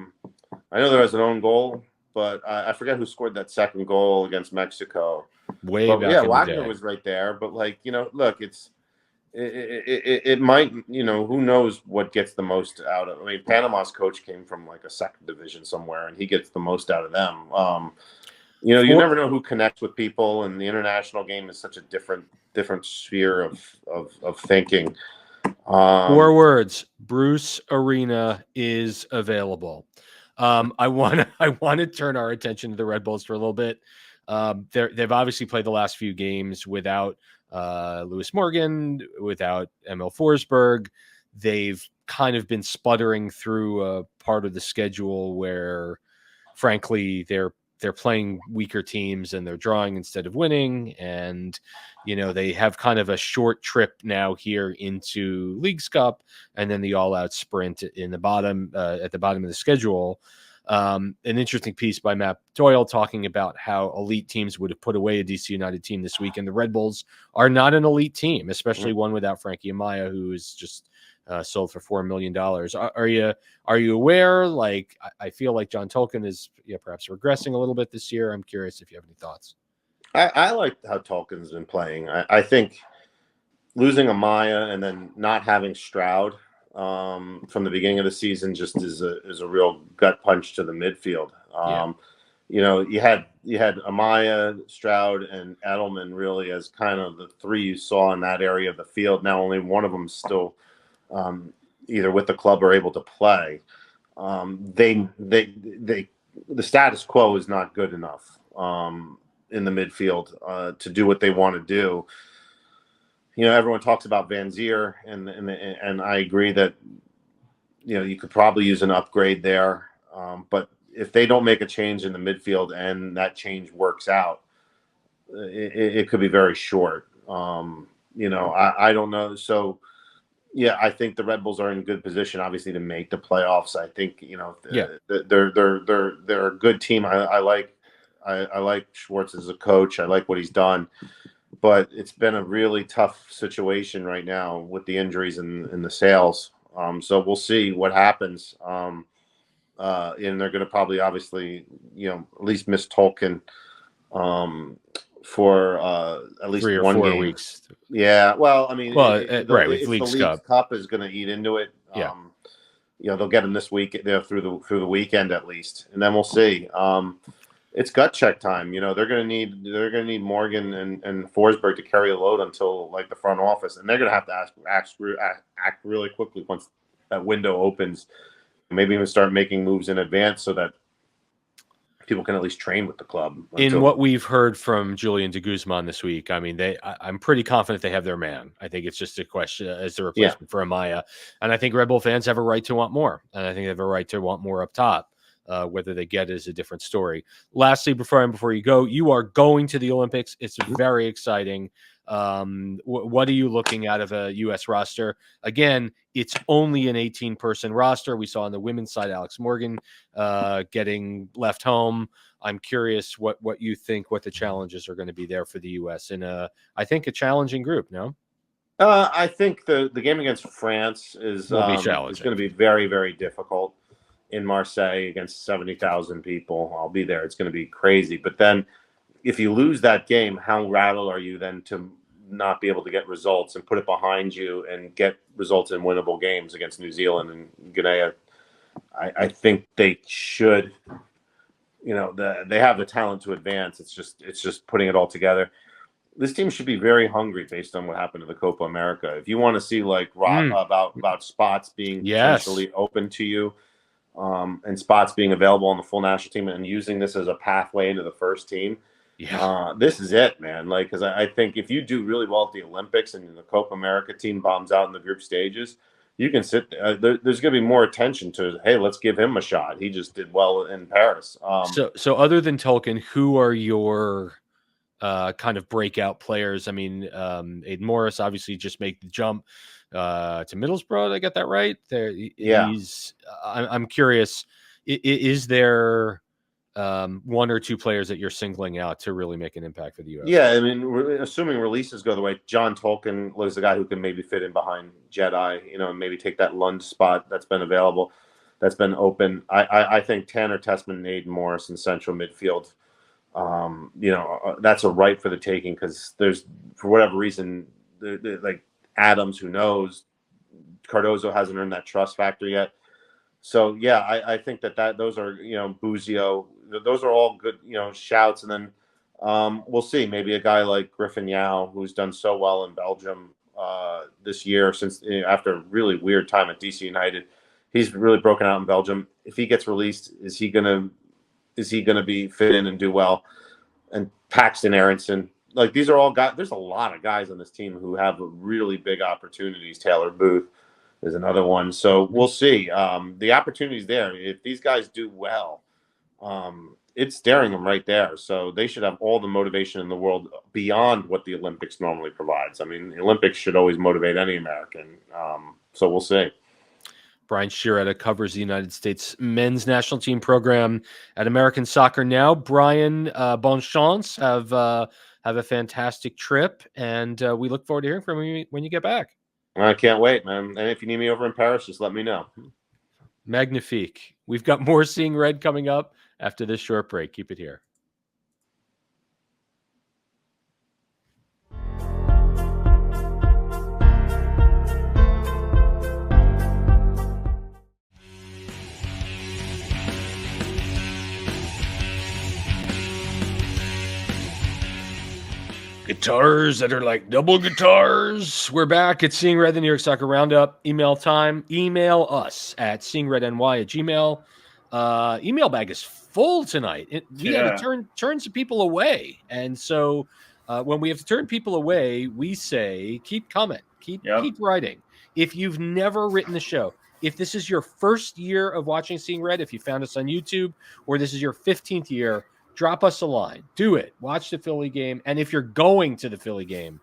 know there was an own goal, but I forget who scored that second goal against Mexico. Wagner was right there. But look, it might, who knows what gets the most out of. I mean, Panama's coach came from a second division somewhere, and he gets the most out of them. You never know who connects with people, and the international game is such a different sphere of thinking. 4 words: Bruce Arena is available. I want to turn our attention to the Red Bulls for a little bit. They've obviously played the last few games without Lewis Morgan, without Emil Forsberg. They've kind of been sputtering through a part of the schedule where, frankly, they're playing weaker teams and they're drawing instead of winning. And, they have kind of a short trip now here into Leagues Cup and then the all-out sprint in the bottom, at the bottom of the schedule. An interesting piece by Matt Doyle talking about how elite teams would have put away a DC United team this week, and the Red Bulls are not an elite team, especially one without Frankie Amaya, who is just sold for $4 million. Are you aware? I feel like John Tolkien is perhaps regressing a little bit this year. I'm curious if you have any thoughts. I like how Tolkien's been playing. I think losing Amaya and then not having Stroud from the beginning of the season just is a real gut punch to the midfield. You had Amaya, Stroud, and Edelman really as kind of the 3 you saw in that area of the field. Now only one of them still either with the club or able to play. The status quo is not good enough in the midfield to do what they want to do. Everyone talks about Van Zier, and I agree that you could probably use an upgrade there. But if they don't make a change in the midfield and that change works out, it could be very short. I don't know. So, yeah, I think the Red Bulls are in good position, obviously, to make the playoffs. I think they're a good team. I like Schwartz as a coach. I like what he's done, but it's been a really tough situation right now with the injuries and the sales. So we'll see what happens. And they're going to probably, obviously, at least miss Tolkien for at least 3 or 1 4 game. weeks. Yeah, well, I mean, right, with the Leagues Leagues Cup is going to eat into it. Yeah. They'll get them this week, through the weekend at least, and then we'll see. It's gut check time. They're going to need Morgan and Forsberg to carry the load until like the front office, and they're going to have to act really quickly once that window opens. Maybe even start making moves in advance so that people can at least train with the club. In what we've heard from Julian de Guzman this week, I mean, I'm pretty confident they have their man. I think it's just a question as the replacement for Amaya. And I think Red Bull fans have a right to want more. And I think they have a right to want more up top. Whether they get it is a different story. Lastly, before you go, you are going to the Olympics. It's very exciting. What are you looking out of a U.S. roster? Again, it's only an 18-person roster. We saw on the women's side, Alex Morgan getting left home. I'm curious what you think, what the challenges are going to be there for the U.S. in I think a challenging group, no? I think the game against France is going to be very, very difficult in Marseille against 70,000 people. I'll be there. It's going to be crazy. But then if you lose that game, how rattled are you then to not be able to get results and put it behind you and get results in winnable games against New Zealand and Guinea? I think they should, they have the talent to advance. It's just putting it all together. This team should be very hungry based on what happened to the Copa America. If you want to see about spots being potentially open to you, and spots being available on the full national team and using this as a pathway into the first team. Yeah. This is it, man. Because I think if you do really well at the Olympics and the Copa America team bombs out in the group stages, you can sit there. There's going to be more attention to, hey, let's give him a shot. He just did well in Paris. So other than Tolkien, who are your kind of breakout players? I mean, Aiden Morris obviously just made the jump to Middlesbrough. Did I get that right? I'm curious. Is there one or two players that you're singling out to really make an impact for the U.S.? Yeah, I mean, assuming releases go the way, John Tolkien was the guy who can maybe fit in behind Jedi, and maybe take that Lund spot that's been available, that's been open. I think Tanner Tessman and Aiden Morris in central midfield, that's a right for the taking because there's, for whatever reason, like Adams, who knows, Cardozo hasn't earned that trust factor yet. So yeah, I think that those are Buzio, those are all good shouts, and then we'll see, maybe a guy like Griffin Yao, who's done so well in Belgium this year since after a really weird time at DC United, he's really broken out in Belgium. If he gets released, is he gonna be fit in and do well? And Paxton Aronson. Like, these are all guys. There's a lot of guys on this team who have really big opportunities. Taylor Booth is another one. So we'll see. The opportunity's there. If these guys do well, it's staring them right there. So they should have all the motivation in the world beyond what the Olympics normally provides. I mean, the Olympics should always motivate any American. So we'll see. Brian Sciaretta covers the United States men's national team program at American Soccer Now. Brian, bon chance. Have a fantastic trip, and we look forward to hearing from you when you get back. I can't wait, man. And if you need me over in Paris, just let me know. Magnifique. We've got more Seeing Red coming up after this short break. Keep it here. Guitars that are like double guitars. We're back at Seeing Red, the New York Soccer Roundup. Email time. Email us at seeingredny@gmail.com. Email bag is full tonight. We had to turn some people away. And so when we have to turn people away, we say, keep coming. Keep writing. If you've never written the show, if this is your first year of watching Seeing Red, if you found us on YouTube, or this is your 15th year, drop us a line. Do it. Watch the Philly game. And if you're going to the Philly game,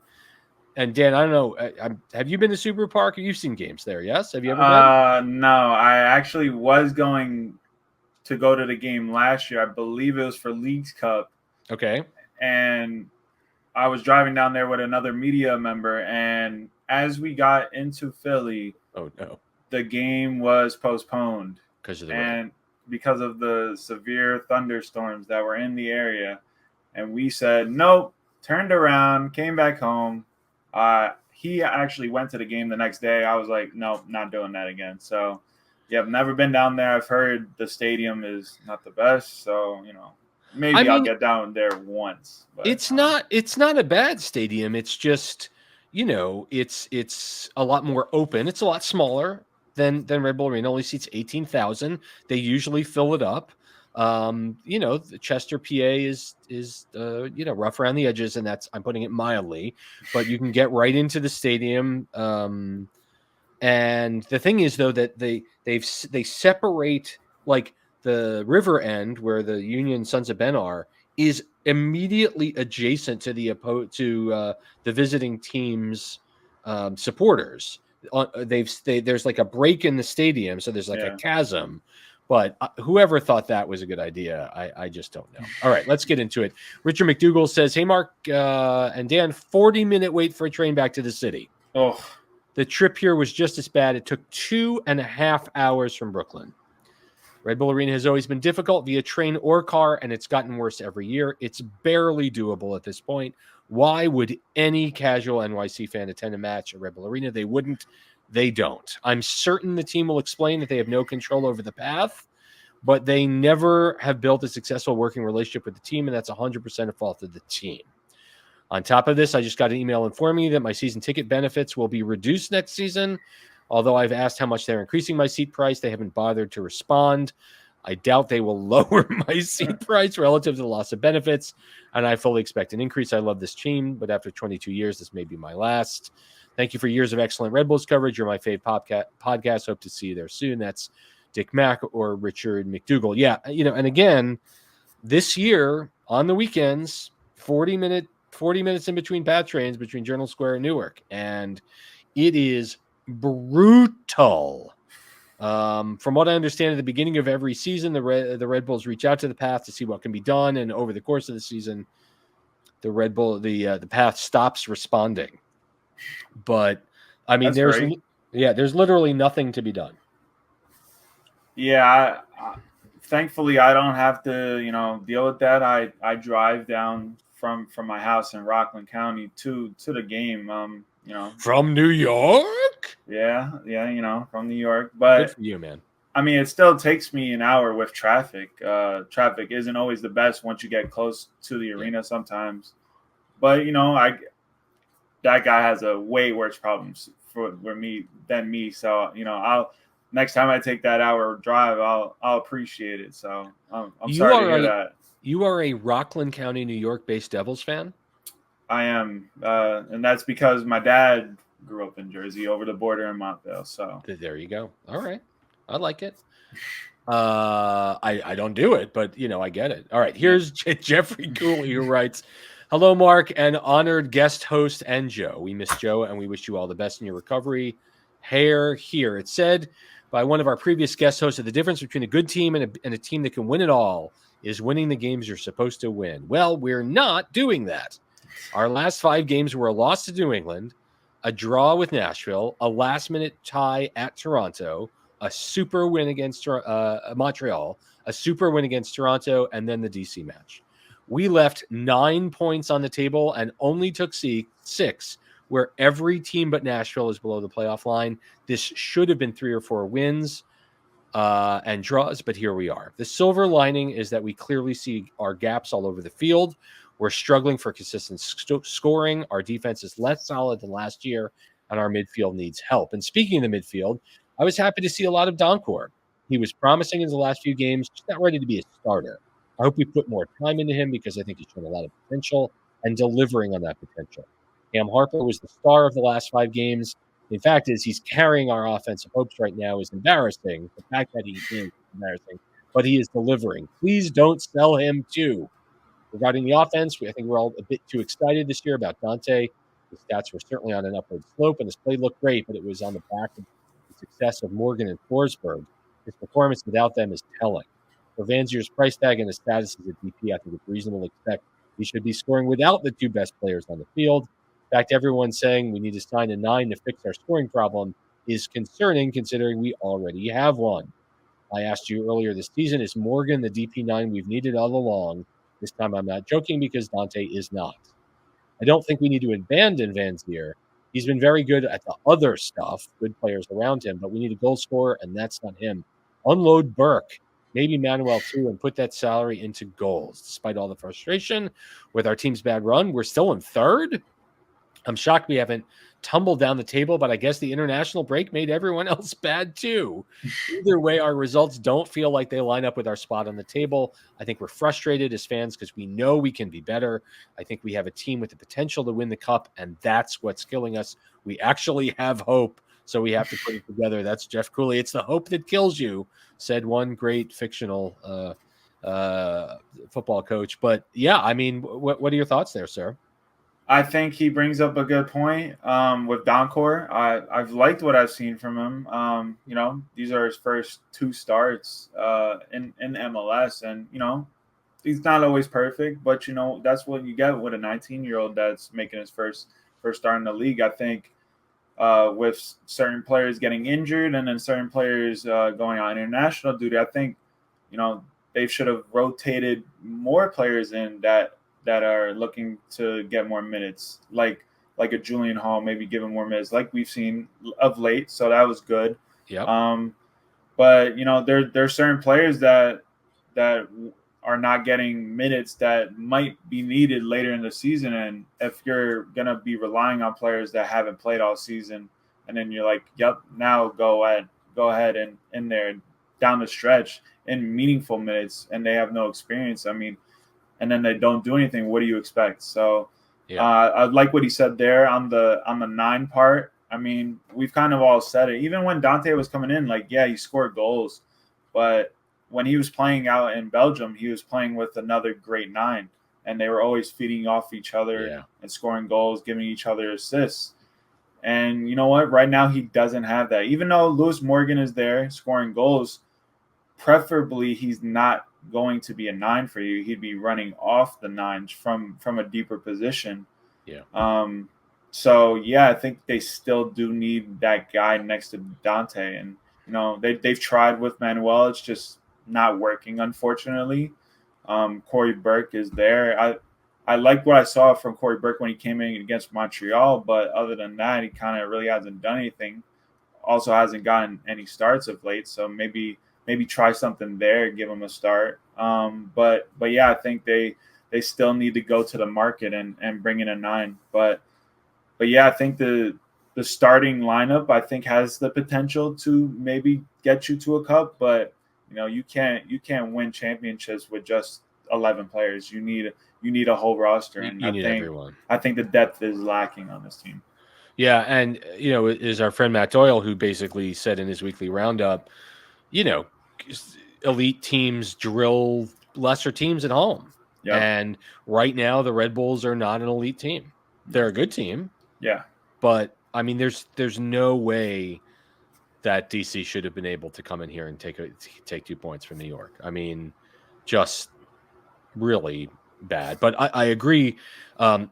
and Dan, I don't know, have you been to Subaru Park? You've seen games there, yes? Have you ever been? No, I actually was going to go to the game last year. I believe it was for Leagues Cup. Okay. And I was driving down there with another media member, and as we got into Philly, oh no, the game was postponed because of the rain. Because of the severe thunderstorms that were in the area. And we said, nope, turned around, came back home. He actually went to the game the next day. I was like, nope, not doing that again. So, yeah, I've never been down there. I've heard the stadium is not the best. So, maybe I'll get down there once. But, it's not a bad stadium. It's just, it's a lot more open. It's a lot smaller than Red Bull Arena. Only seats 18,000. They usually fill it up. The Chester, PA is rough around the edges, and I'm putting it mildly, but you can get right into the stadium. And the thing is, though, that they separate, like, the river end where the Union Sons of Ben are is immediately adjacent to the visiting team's supporters. There's like a break in the stadium, so there's like a chasm. But whoever thought that was a good idea, I just don't know. All right, let's get into it. Richard McDougall says, "Hey, Mark and Dan, 40-minute wait for a train back to the city. Oh, the trip here was just as bad. It took 2.5 hours from Brooklyn. Red Bull Arena has always been difficult via train or car, and it's gotten worse every year. It's barely doable at this point. Why would any casual NYC fan attend a match at Red Bull Arena? They wouldn't. They don't. I'm certain the team will explain that they have no control over the path, but they never have built a successful working relationship with the team, and that's 100% a fault of the team. On top of this, I just got an email informing me that my season ticket benefits will be reduced next season. Although I've asked how much they're increasing my seat price, they haven't bothered to respond. I doubt they will lower my seat price relative to the loss of benefits, and I fully expect an increase. I love this team, but after 22 years, this may be my last. Thank you for years of excellent Red Bulls coverage. You're my fave podcast. Hope to see you there soon." That's Dick Mack or Richard McDougall. Yeah, and again, this year on the weekends, 40 minutes in between path trains between Journal Square and Newark, and it is brutal. From what I understand, at the beginning of every season, the Red Bulls reach out to the path to see what can be done, and over the course of the season, the path stops responding. But I mean, there's literally nothing to be done. Yeah, thankfully I don't have to deal with that. I drive down from my house in Rockland County to the game. From New York? Yeah, from New York. But good for you, man. I mean, it still takes me an hour with traffic. Traffic isn't always the best once you get close to the arena sometimes. But, that guy has a way worse problems than me. So, next time I take that hour drive, I'll appreciate it. So I'm sorry to hear that. You are a Rockland County, New York-based Devils fan? I am, and that's because my dad grew up in Jersey, over the border in Montvale. So there you go. All right, I like it. I don't do it, but I get it. All right, here's Jeffrey Cooley who writes, "Hello, Mark, and honored guest host and Joe. We miss Joe, and we wish you all the best in your recovery. Here. It's said by one of our previous guest hosts that the difference between a good team and a team that can win it all is winning the games you're supposed to win. Well, we're not doing that. Our last 5 games were a loss to New England, a draw with Nashville, a last-minute tie at Toronto, a super win against Montreal, a super win against Toronto, and then the DC match. We left 9 points on the table and only took 6, where every team but Nashville is below the playoff line. This should have been 3 or 4 wins and draws, but here we are. The silver lining is that we clearly see our gaps all over the field. We're struggling for consistent scoring. Our defense is less solid than last year, and our midfield needs help. And speaking of the midfield, I was happy to see a lot of Donkor. He was promising in the last few games, just not ready to be a starter. I hope we put more time into him because I think he's shown a lot of potential and delivering on that potential. Cam Harper was the star of the last 5 games. In fact, is he's carrying our offensive hopes right now is embarrassing. The fact that he is embarrassing, but he is delivering. Please don't sell him too. Regarding the offense, I think we're all a bit too excited this year about Dante. His stats were certainly on an upward slope, and his play looked great, but it was on the back of the success of Morgan and Forsberg. His performance without them is telling. For Vanzier's price tag and his status as a DP, I think it's reasonable to expect he should be scoring without the two best players on the field. In fact, everyone saying we need to sign a 9 to fix our scoring problem is concerning, considering we already have one. I asked you earlier this season, is Morgan the DP9 we've needed all along? This time I'm not joking because Dante is not. I don't think we need to abandon Vanzier. He's been very good at the other stuff, good players around him, but we need a goal scorer, and that's not him. Unload Burke, maybe Manuel too, and put that salary into goals. Despite all the frustration with our team's bad run, we're still in third. I'm shocked we haven't tumbled down the table, but I guess the international break made everyone else bad too. Either way, our results don't feel like they line up with our spot on the table. I think we're frustrated as fans because we know we can be better. I think we have a team with the potential to win the cup, and that's what's killing us. We actually have hope, so we have to put it together. That's Jeff Cooley. It's the hope that kills you, said one great fictional football coach. But yeah, I mean, what are your thoughts there, sir? I think he brings up a good point with Doncor. I've liked what I've seen from him. These are his first 2 starts in MLS, and he's not always perfect, but that's what you get with a 19-year-old that's making his first start in the league. I think with certain players getting injured and then certain players going on international duty, I think they should have rotated more players in that are looking to get more minutes, like a Julian Hall, maybe give him more minutes, like we've seen of late. So that was good. Yeah. But there's certain players that are not getting minutes that might be needed later in the season. And if you're gonna be relying on players that haven't played all season, and then you're like, yep, now go ahead and in there down the stretch in meaningful minutes, and they have no experience. I mean. And then they don't do anything. What do you expect? So, I like what he said there on the 9 part. I mean, we've kind of all said it. Even when Dante was coming in, he scored goals, but when he was playing out in Belgium, he was playing with another great 9, and they were always feeding off each other and scoring goals, giving each other assists. And you know what? Right now, he doesn't have that. Even though Lewis Morgan is there scoring goals, preferably he's not going to be a 9 for you. He'd be running off the 9s from a deeper position. So I think they still do need that guy next to Dante, and they've tried with Manuel. It's just not working, unfortunately. Corey Burke is there. I like what I saw from Corey Burke when he came in against Montreal, but other than that, he kind of really hasn't done anything. Also hasn't gotten any starts of late, so maybe try something there, give them a start. But I think they still need to go to the market and bring in a 9. But I think the starting lineup, I think, has the potential to maybe get you to a cup. But you can't win championships with just 11 players. You need a whole roster, and you need everyone. I think the depth is lacking on this team. Yeah, and it is our friend Matt Doyle who basically said in his weekly roundup, elite teams drill lesser teams at home. Yep. And right now the Red Bulls are not an elite team. They're a good team. Yeah. But I mean, there's no way that DC should have been able to come in here and take 2 points from New York. I mean, just really bad. But I agree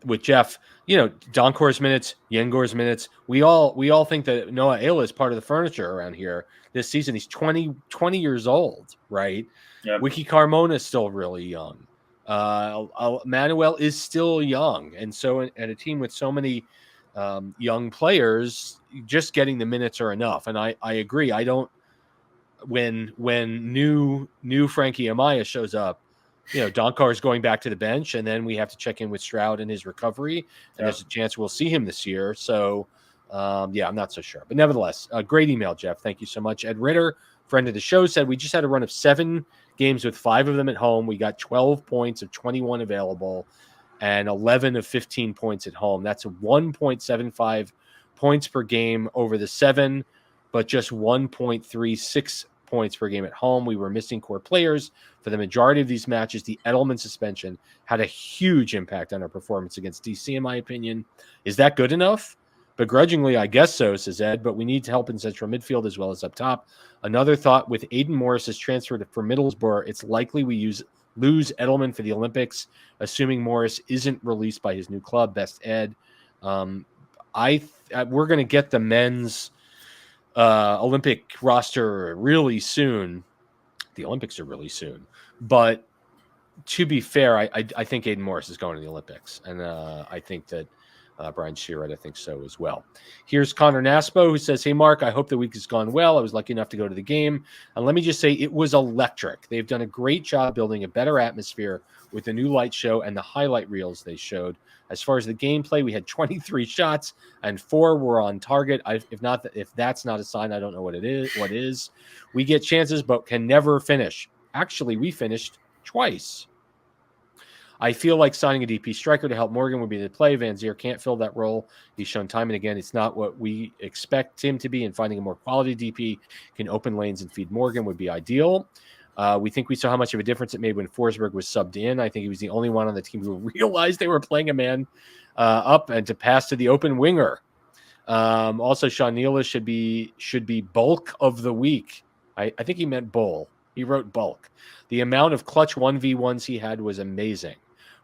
with Jeff. Doncor's minutes, Yengor's minutes. We all think that Noah Ayla is part of the furniture around here this season. He's 20 years old, right? Yep. Wiki Carmona is still really young. Manuel is still young, and so at a team with so many young players, just getting the minutes are enough. And I agree. I don't when new Frankie Amaya shows up, Donkar is going back to the bench, and then we have to check in with Stroud and his recovery. And there's a chance we'll see him this year. So, I'm not so sure. But nevertheless, a great email, Jeff. Thank you so much. Ed Ritter, friend of the show, said we just had a run of 7 games with 5 of them at home. We got 12 points of 21 available and 11 of 15 points at home. That's a 1.75 points per game over the 7, but just 1.36 points per game at home. We were missing core players for the majority of these matches. The Edelman suspension had a huge impact on our performance against DC, in my opinion. Is that good enough? Begrudgingly, I guess so, says Ed, but we need help in central midfield as well as up top. Another thought, with Aiden Morris's transfer for Middlesbrough, it's likely we lose Edelman for the Olympics, assuming Morris isn't released by his new club. Best Ed. We're going to get the men's Olympic roster really soon. The Olympics are really soon. But to be fair, I think Aiden Morris is going to the Olympics. And I think that Brian Sciaretta thinks so as well. Here's Connor Naspo, who says, hey, Mark, I hope the week has gone well. I was lucky enough to go to the game. And let me just say, it was electric. They've done a great job building a better atmosphere with the new light show and the highlight reels they showed. As far as the gameplay, we had 23 shots and 4 were on target. If that's not a sign, I don't know what it is. What is? We get chances, but can never finish. Actually, we finished twice. I feel like signing a DP striker to help Morgan would be the play. Van Zier can't fill that role. He's shown time and again it's not what we expect him to be, and finding a more quality DP can open lanes and feed Morgan would be ideal. We think we saw how much of a difference it made when Forsberg was subbed in. I think he was the only one on the team who realized they were playing a man up and to pass to the open winger. Also, Sean Nealis should be bulk of the week. I think he meant bull. He wrote bulk. The amount of clutch 1v1s he had was amazing.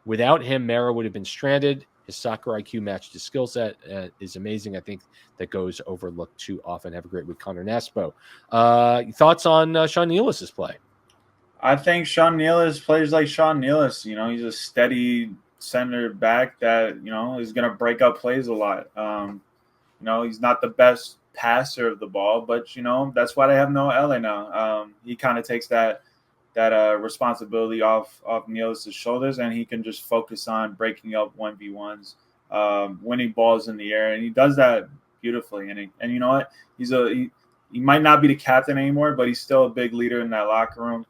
Without him, Mara would have been stranded. His soccer IQ matched his skill set is amazing. I think that goes overlooked too often. Have a great week, Connor Naspo. Thoughts on Sean Nealis' play? I think Sean Nealis plays like Sean Nealis. You know, he's a steady center back that, you know, is going to break up plays a lot. You know, he's not the best passer of the ball, but, you know, that's why they have Noah LA now. He kind of takes that responsibility off Nealis' shoulders, and he can just focus on breaking up 1v1s, winning balls in the air, and he does that beautifully. And you know what? He might not be the captain anymore, but he's still a big leader in that locker room.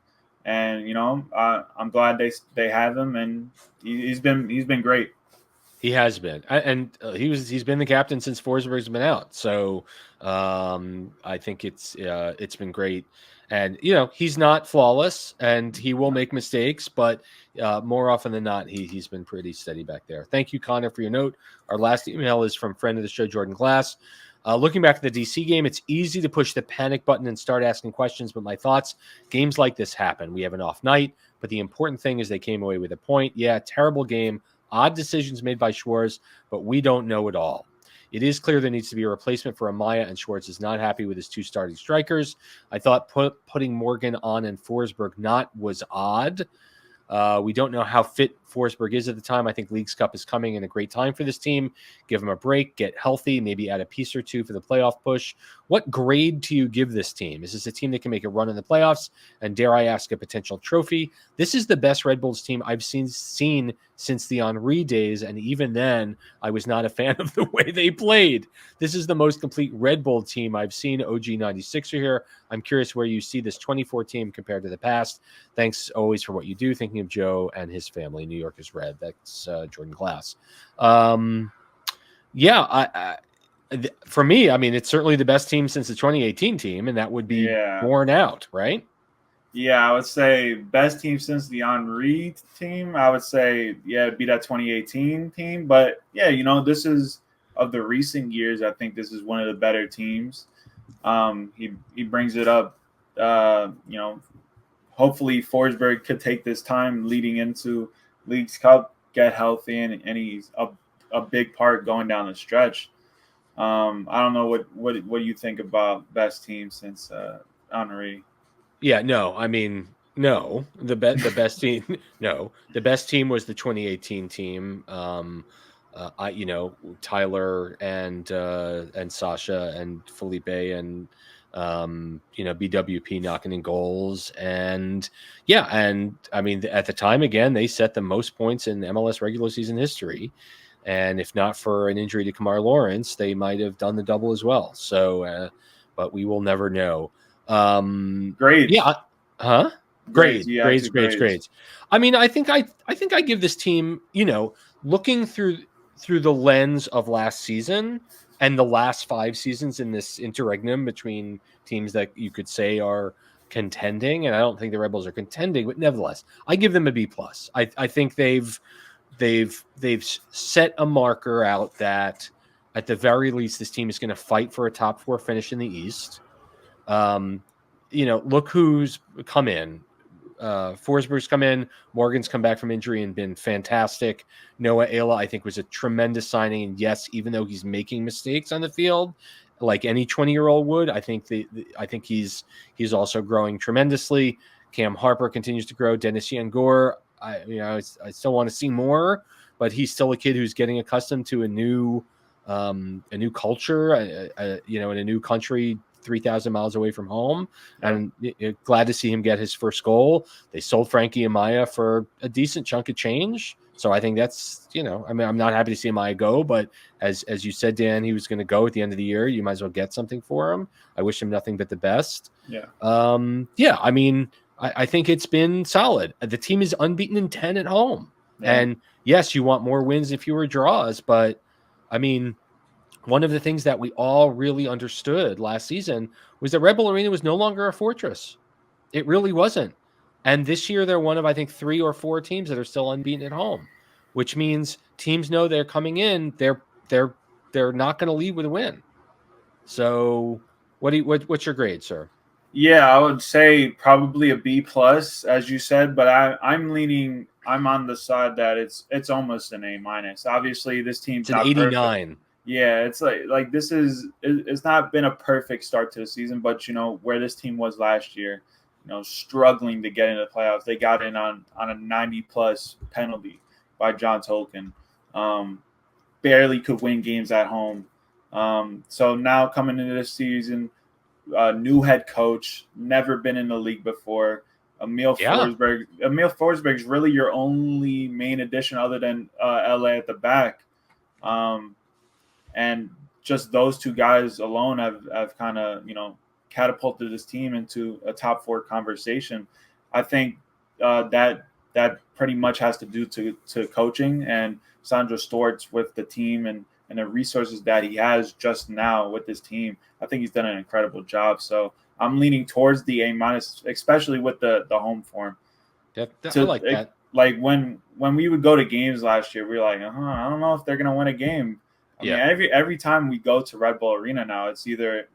And you know, I'm glad they have him, and he's been great. He has been, and he's been the captain since Forsberg's been out. So I think it's been great. And you know, he's not flawless, and he will make mistakes, but more often than not, he's been pretty steady back there. Thank you, Connor, for your note. Our last email is from friend of the show, Jordan Glass. Looking back at the DC game, it's easy to push the panic button and start asking questions, but my thoughts, games like this happen. We have an off night, but the important thing is they came away with a point. Yeah, terrible game, odd decisions made by Schwartz, but we don't know it all. It is clear there needs to be a replacement for Amaya, and Schwartz is not happy with his 2 starting strikers. I thought putting Morgan on and Forsberg not was odd. We don't know how fit Forsberg is at the time. I think Leagues Cup is coming in a great time for this team. Give him a break, get healthy, maybe add a piece or 2 for the playoff push. What grade do you give this team? Is this a team that can make a run in the playoffs? And dare I ask, a potential trophy? This is the best Red Bulls team I've seen since the Henry days, and even then, I was not a fan of the way they played. This is the most complete Red Bull team I've seen. OG96 are here. I'm curious where you see this 24 team compared to the past. Thanks always for what you do. Thinking of Joe and his family. New York is red. That's Jordan Glass. For me, I mean, it's certainly the best team since the 2018 team, and that would be worn out, right? Yeah, I would say best team since the Henry team. I would say, it'd be that 2018 team. But, yeah, you know, this is of the recent years, I think this is one of the better teams. He brings it up, you know, hopefully Forsberg could take this time leading into Leagues Cup, get healthy, and he's a big part going down the stretch. I don't know what you think about best team since Henry. Yeah, no, I mean, no. The best team, no. The best team was the 2018 team. You know, Tyler and Sasha and Felipe and you know, BWP knocking in goals, and I mean, at the time, again, they set the most points in MLS regular season history, and if not for an injury to Kamar Lawrence, they might have done the double as well. So, but we will never know. Grades. Yeah. Huh? Grades. Yeah, grades. I mean, I think I give this team, you know, looking through through the lens of last season and the last 5 seasons in this interregnum between teams that you could say are contending, and I don't think the Red Bulls are contending, but nevertheless, I give them a B+. I think they've set a marker out that at the very least this team is going to fight for a top 4 finish in the East. Look who's come in. Forsberg's come in. Morgan's come back from injury and been fantastic. Noah Ayla, I think, was a tremendous signing. And yes, even though he's making mistakes on the field, like any 20-year-old would, I think he's also growing tremendously. Cam Harper continues to grow. Dennis Yangor, I still want to see more, but he's still a kid who's getting accustomed to a new culture, in a new country, 3,000 miles away from home, and glad to see him get his first goal. They sold Frankie Amaya for a decent chunk of change, so I think that's I'm not happy to see Amaya go, but as you said, Dan, he was going to go at the end of the year. You might as well get something for him. I wish him nothing but the best. I think it's been solid. The team is unbeaten in 10 at home, and yes, you want more wins and fewer draws, but one of the things that we all really understood last season was that Red Bull Arena was no longer a fortress. It really wasn't. And this year they're one of, I think, 3 or 4 teams that are still unbeaten at home, which means teams know they're coming in. They're not going to leave with a win. So what's your grade, sir? Yeah, I would say probably a B+, as you said, but I'm on the side that it's almost an A-. Obviously, this team's it's an 89. Perfect. Yeah, it's like it's not been a perfect start to the season, but where this team was last year, struggling to get into the playoffs. They got in on a 90+ penalty by John Tolkien. Barely could win games at home. So now coming into this season, new head coach, never been in the league before. Emil Forsberg is really your only main addition other than LA at the back. And just those 2 guys alone have kind of, catapulted this team into a top 4 conversation. I think that pretty much has to do to coaching and Sandro Storz with the team and the resources that he has just now with this team. I think he's done an incredible job. So I'm leaning towards the A-, especially with the home form. I like that. Like when we would go to games last year, we were like, I don't know if they're going to win a game. I mean, every time we go to Red Bull Arena now, it's either,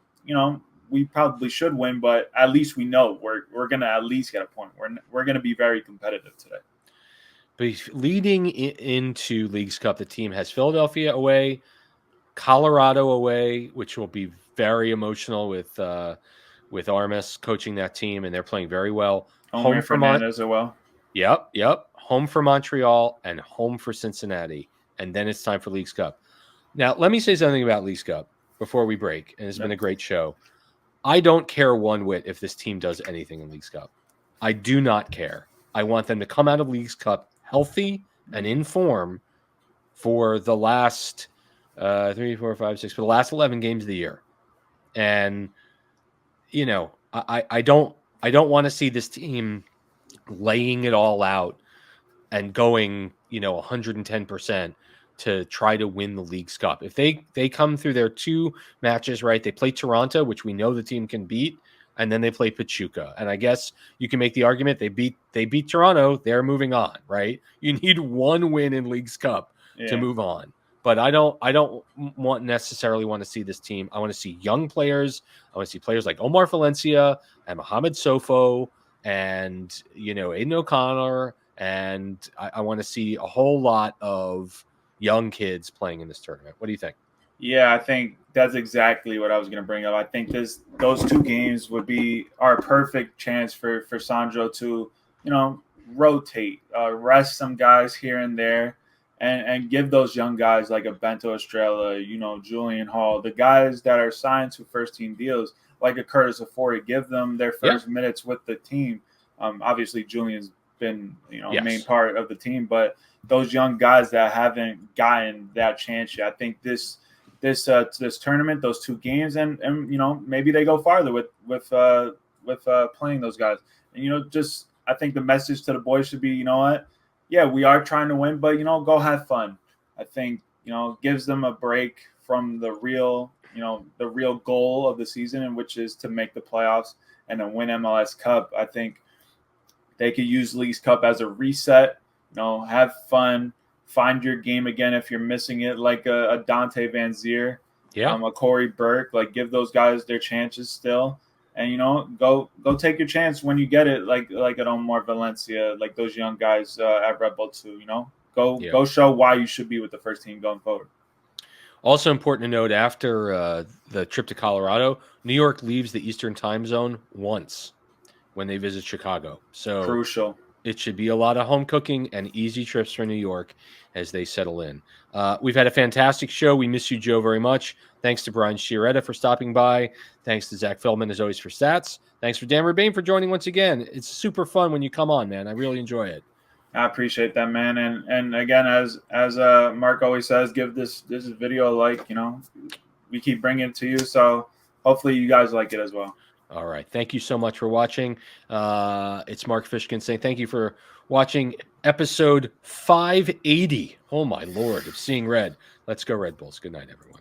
we probably should win, but at least we know we're going to at least get a point. We're going to be very competitive today. But leading into Leagues Cup, the team has Philadelphia away, Colorado away, which will be very emotional with Armas coaching that team, and they're playing very well. Home for Fernandez as well. Yep. Home for Montreal and home for Cincinnati, and then it's time for Leagues Cup. Now, let me say something about Leagues Cup before we break, and it's been a great show. I don't care one whit if this team does anything in Leagues Cup. I do not care. I want them to come out of Leagues Cup healthy and in form for the last 3, 4, 5, 6, for the last 11 games of the year. And, I don't want to see this team laying it all out and going, 110% to try to win the Leagues Cup. If they come through their 2 matches, right, they play Toronto, which we know the team can beat, and then they play Pachuca. And I guess you can make the argument they beat Toronto, they're moving on, right? You need 1 win in Leagues Cup to move on. But I don't necessarily want to see this team. I want to see young players. I want to see players like Omar Valencia and Mohamed Sofo and Aiden O'Connor, and I want to see a whole lot of young kids playing in this tournament. What do you think? Yeah, I think that's exactly what I was going to bring up. I think those 2 games would be our perfect chance for Sandro to, rotate, rest some guys here and there, and give those young guys like a Bento Estrella, Julian Hall, the guys that are signed to first-team deals, like a Curtis Afori, give them their first minutes with the team. Obviously, Julian's been, main part of the team, but those young guys that haven't gotten that chance yet, I think this tournament, those 2 games, and maybe they go farther with playing those guys. And just I think the message to the boys should be, we are trying to win, but go have fun. I think gives them a break from the real goal of the season, and which is to make the playoffs and then win MLS Cup. I think they could use Leagues Cup as a reset. Have fun, find your game again if you're missing it, like a Dante Van Zier, a Corey Burke. Like, give those guys their chances still, and go take your chance when you get it, like at Omar Valencia, like those young guys at Red Bull too. Go show why you should be with the first team going forward. Also important to note, after the trip to Colorado, New York leaves the Eastern time zone once when they visit Chicago. So crucial. It should be a lot of home cooking and easy trips for New York as they settle in. We've had a fantastic show. We miss you, Joe, very much. Thanks to Brian Sciaretta for stopping by. Thanks to Zach Feldman, as always, for stats. Thanks for Dan Rebane for joining once again. It's super fun when you come on, man. I really enjoy it. I appreciate that, man. And again, as Mark always says, give this video a like. We keep bringing it to you, so hopefully you guys like it as well. All right. Thank you so much for watching. It's Mark Fishkin saying thank you for watching episode 580. Oh, my Lord, of Seeing Red. Let's go Red Bulls. Good night, everyone.